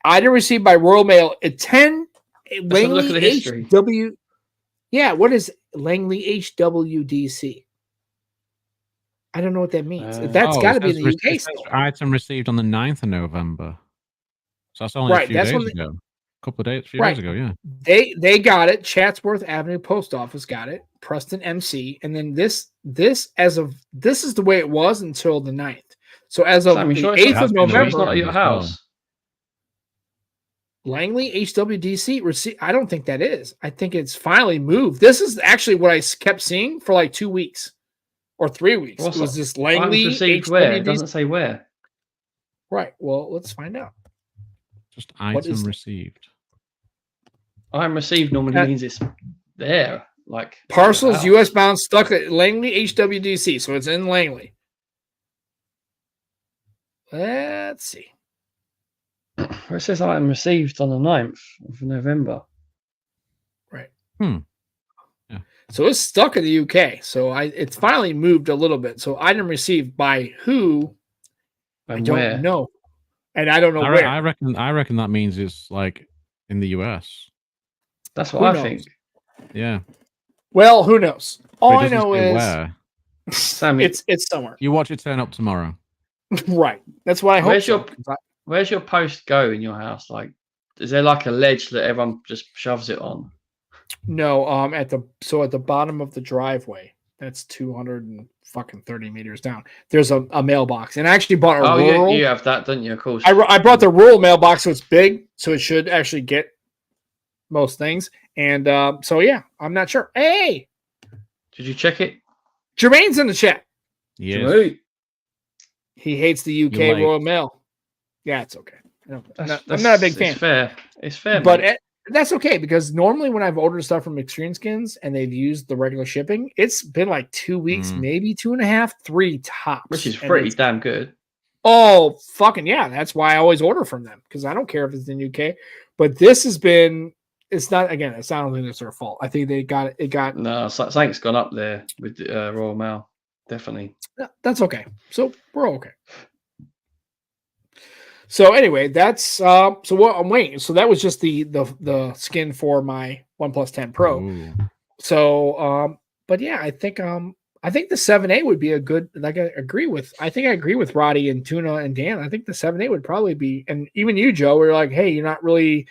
A: Item received by Royal Mail at 10.
B: Langley look at the history.
A: Yeah, what is Langley HWDC? I don't know what that means. That's got to be in the UK still.
C: Item received on the 9th of November. So that's only a few days ago. A couple of days, days ago, yeah.
A: They got it. Chatsworth Avenue Post Office got it. Preston MC. And then this is the way it was until the 9th. So as of the 8th of November.
B: It's not at your house.
A: Langley HWDC receipt. I don't think that is. I think it's finally moved. This is actually what I kept seeing for like 2 weeks or 3 weeks. It was this Langley
B: received
A: HWDC.
B: Where? It doesn't say where.
A: Right. Well, let's find out.
C: Just item received.
B: Item received normally means it's there. Like
A: parcels US bound stuck at Langley HWDC. So it's in Langley. Let's see.
B: It says item received on the 9th of November.
A: Right.
C: Yeah.
A: So it's stuck in the UK. So it's finally moved a little bit. So item received by who?
B: And
A: I don't know. And I don't know where.
C: I reckon that means it's like in the US.
B: That's what I think.
C: Yeah.
A: Well, who knows? All I know is
C: where.
B: Sammy,
A: it's somewhere.
C: You watch it turn up tomorrow.
A: Right. That's why I hope.
B: Where's your post go in your house? Like, is there like a ledge that everyone just shoves it on?
A: No, at the bottom of the driveway, that's 230 meters down. There's a mailbox, and I actually bought a rural.
B: Yeah, you have that, don't you? Of course.
A: I brought the rural mailbox, so it's big, so it should actually get most things. And so yeah, I'm not sure. Hey,
B: did you check it?
A: Jermaine's in the chat.
C: Yes.
A: He hates the UK Royal Mail. Yeah, it's okay. I'm not a big fan.
B: It's fair.
A: But that's okay because normally when I've ordered stuff from Extreme Skins and they've used the regular shipping, it's been like 2 weeks, maybe 2.5, 3 tops.
B: Which is pretty damn good.
A: Oh, fucking yeah. That's why I always order from them because I don't care if it's in the UK. But this has been, it's not, again, it's not only their fault. I think they got it.
B: No, something's gone up there with the Royal Mail. Definitely.
A: That's okay. So we're okay. So anyway, that's so what I'm waiting. So that was just the skin for my OnePlus 10 Pro.
C: Ooh.
A: So but yeah, I think the 7A would be a good, like I agree with Roddy and Tuna and Dan. I think the 7A would probably be, and even you, Joe, we're like, hey, you're not really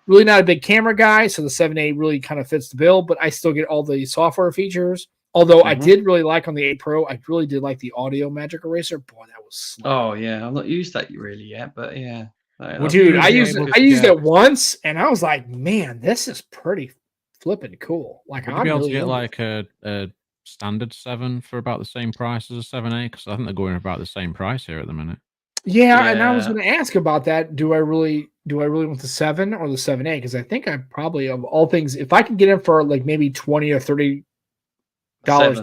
A: not a big camera guy, so the 7A really kind of fits the bill, but I still get all the software features. Although I did really like on the 8 Pro, I really did like the audio magic eraser. Boy, that was slow.
B: Oh yeah, I've not used that really yet, but yeah.
A: Dude, I used it once, and I was like, man, this is pretty flipping cool. Like,
C: Would you be able to get like a standard 7 for about the same price as a 7A? Because I think they're going about the same price here at the minute.
A: Yeah, and I was going to ask about that. Do I really want the 7 or the 7A? Because I think I probably, of all things, if I can get it for like maybe $20 or $30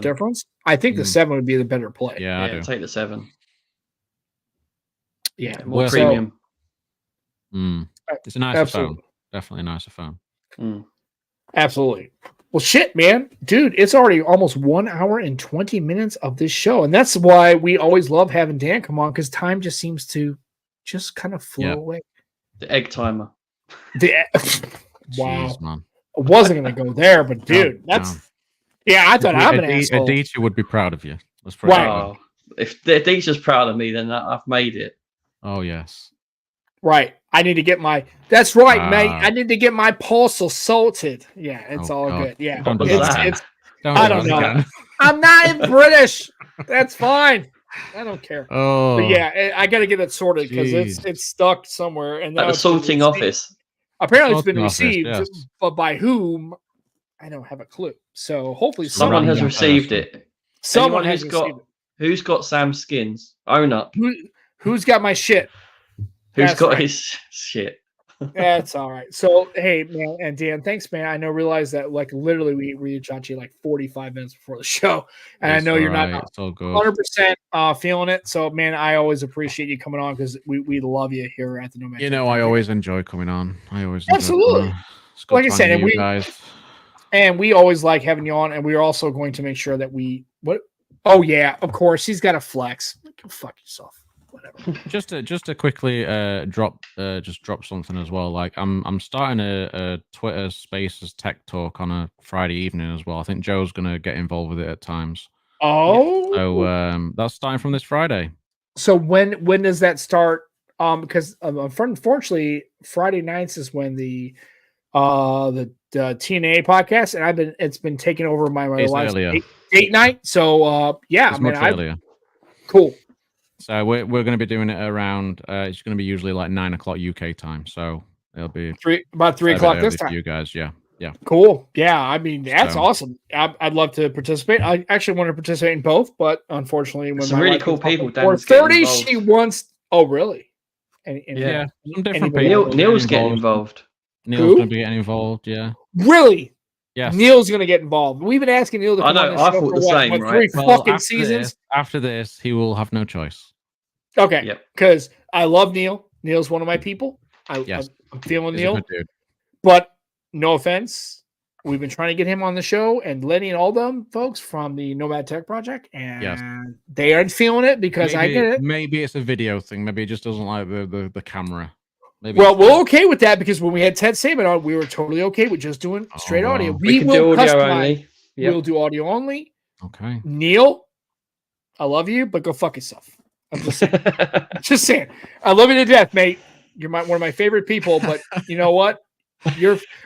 A: difference, I think the 7 would be the better play.
C: Yeah, I do.
B: Take the 7.
A: Yeah,
B: more premium.
C: It's a nicer phone. Definitely a nicer phone.
A: Absolutely. Well, shit, man. Dude, it's already almost 1 hour and 20 minutes of this show. And that's why we always love having Dan come on, because time just seems to just kind of flow away.
B: The egg timer.
A: Wow.
C: Jeez, man.
A: I wasn't going to go there, but dude, that's... Yeah, I thought I'm an asshole.
C: Aditya would be proud of you.
B: Wow. If Aditya's proud of me, then I've made it.
C: Oh, yes.
A: Right. I need to get my... That's right, mate. I need to get my pulse assaulted. Yeah, it's all
C: God.
A: good. Yeah.
C: I don't know.
A: I'm not in British. That's fine. I don't care.
C: Oh,
A: but yeah, I got to get it sorted because it's stuck somewhere. And now
B: at the sorting office.
A: Apparently, it's been received, but by whom? I don't have a clue. So hopefully,
B: someone has received it.
A: Someone has received it.
B: Who's got Sam's skins? Own up.
A: Who's got my shit?
B: Who's got his shit?
A: That's all right. So, hey, man, and Dan, thanks, man. I realize that, like, literally, we reached out to you like 45 minutes before the show, and I know you're not 100% feeling it. So, man, I always appreciate you coming on because we love you here at the Nomad.
C: You know, I always enjoy coming on. I always
A: absolutely. Like I said, and we always like having you on, and we are also going to make sure that Oh yeah, of course, he's got a flex. Go fuck yourself. Whatever.
C: just to quickly drop something as well. Like I'm starting a Twitter Spaces Tech Talk on a Friday evening as well. I think Joe's gonna get involved with it at times.
A: Oh,
C: so that's starting from this Friday.
A: So when does that start? Because unfortunately, Friday nights is when the TNA podcast, and it's been taken over by my wife's date night. So yeah,
C: earlier.
A: Cool.
C: So we're going to be doing it around. It's going to be usually like 9 o'clock UK time. So it'll be
A: about 3 o'clock this time.
C: For you guys, yeah.
A: Cool. Yeah, I mean that's awesome. I'd love to participate. I actually want to participate in both, but unfortunately, when
B: some really cool people.
A: 4:30, she wants. Oh, really?
C: Yeah. Some different
B: people. Neil's getting involved.
C: Neil's going to be getting involved. Yeah.
A: Really?
C: Yes.
A: Neil's going to get involved. We've been asking Neil to come on the show
B: for what, right?
A: 3 fucking seasons.
C: After this, he will have no choice.
A: Okay. Because I love Neil. Neil's one of my people. I'm feeling Neil. But no offense, we've been trying to get him on the show, and Lenny and all them folks from the Nomad Tech Project, and they aren't feeling it because I get it.
C: Maybe it's a video thing. Maybe he just doesn't like the camera. Maybe
A: we're okay with that because when we had Ted Saban on, we were totally okay with just doing straight audio.
B: We can do audio only.
A: We'll do audio only.
C: Okay.
A: Neil, I love you, but go fuck yourself. I'm just saying. Just saying. I love you to death, mate. You're one of my favorite people, but you know what?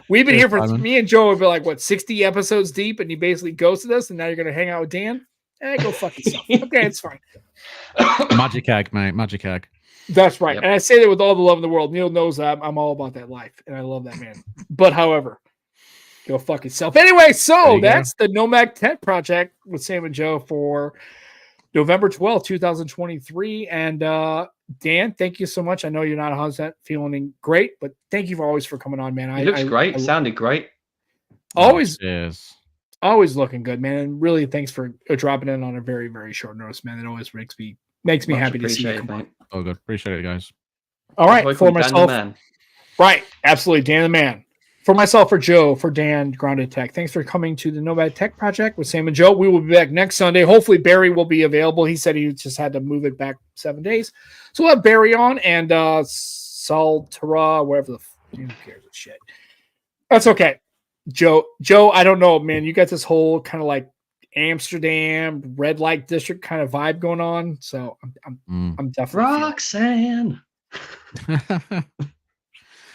A: We've been here for me and Joe have been like 60 episodes deep, and you basically ghosted us, and now you're gonna hang out with Dan. Go fuck yourself. Okay, it's fine.
C: Magic egg, mate. Magic egg.
A: That's right. Yep. And I say that with all the love in the world. Neil knows that I'm all about that life, and I love that man. But however, go fuck yourself. Anyway, so that's the Nomad Tech Project with Sam and Joe for November 12th, 2023. And Dan, thank you so much. I know you're not 100% feeling great, but thank you always for coming on, man.
B: It looks great. Sounded great.
A: Always looking good, man. And really, thanks for dropping in on a very, very short notice, man. It always makes me happy to see you.
B: Mate.
C: Oh, good. Appreciate it, guys.
A: All right. For myself. Right. Absolutely. Dan the man. For myself, for Joe, for Dan, Grounded Tech. Thanks for coming to the Nomad Tech Project with Sam and Joe. We will be back next Sunday. Hopefully, Barry will be available. He said he just had to move it back 7 days. So we'll have Barry on and Saltara, whatever who cares what shit. That's okay. Joe, I don't know, man. You got this whole kind of like Amsterdam red light district kind of vibe going on. So I'm definitely
B: Roxanne.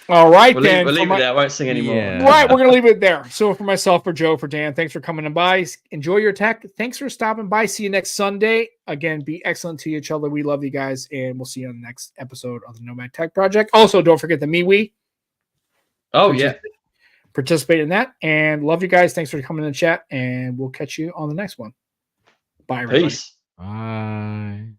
A: All right,
B: we'll
A: then.
B: We'll leave it there. I won't sing anymore.
A: Yeah. Right, we're going to leave it there. So for myself, for Joe, for Dan, thanks for coming by. Enjoy your tech. Thanks for stopping by. See you next Sunday. Again, be excellent to each other. We love you guys, and we'll see you on the next episode of the Nomad Tech Project. Also, don't forget the MeWe.
B: Oh, yeah.
A: Participate in that. And love you guys. Thanks for coming in the chat, and we'll catch you on the next one. Bye, everybody.
B: Peace.
C: Bye.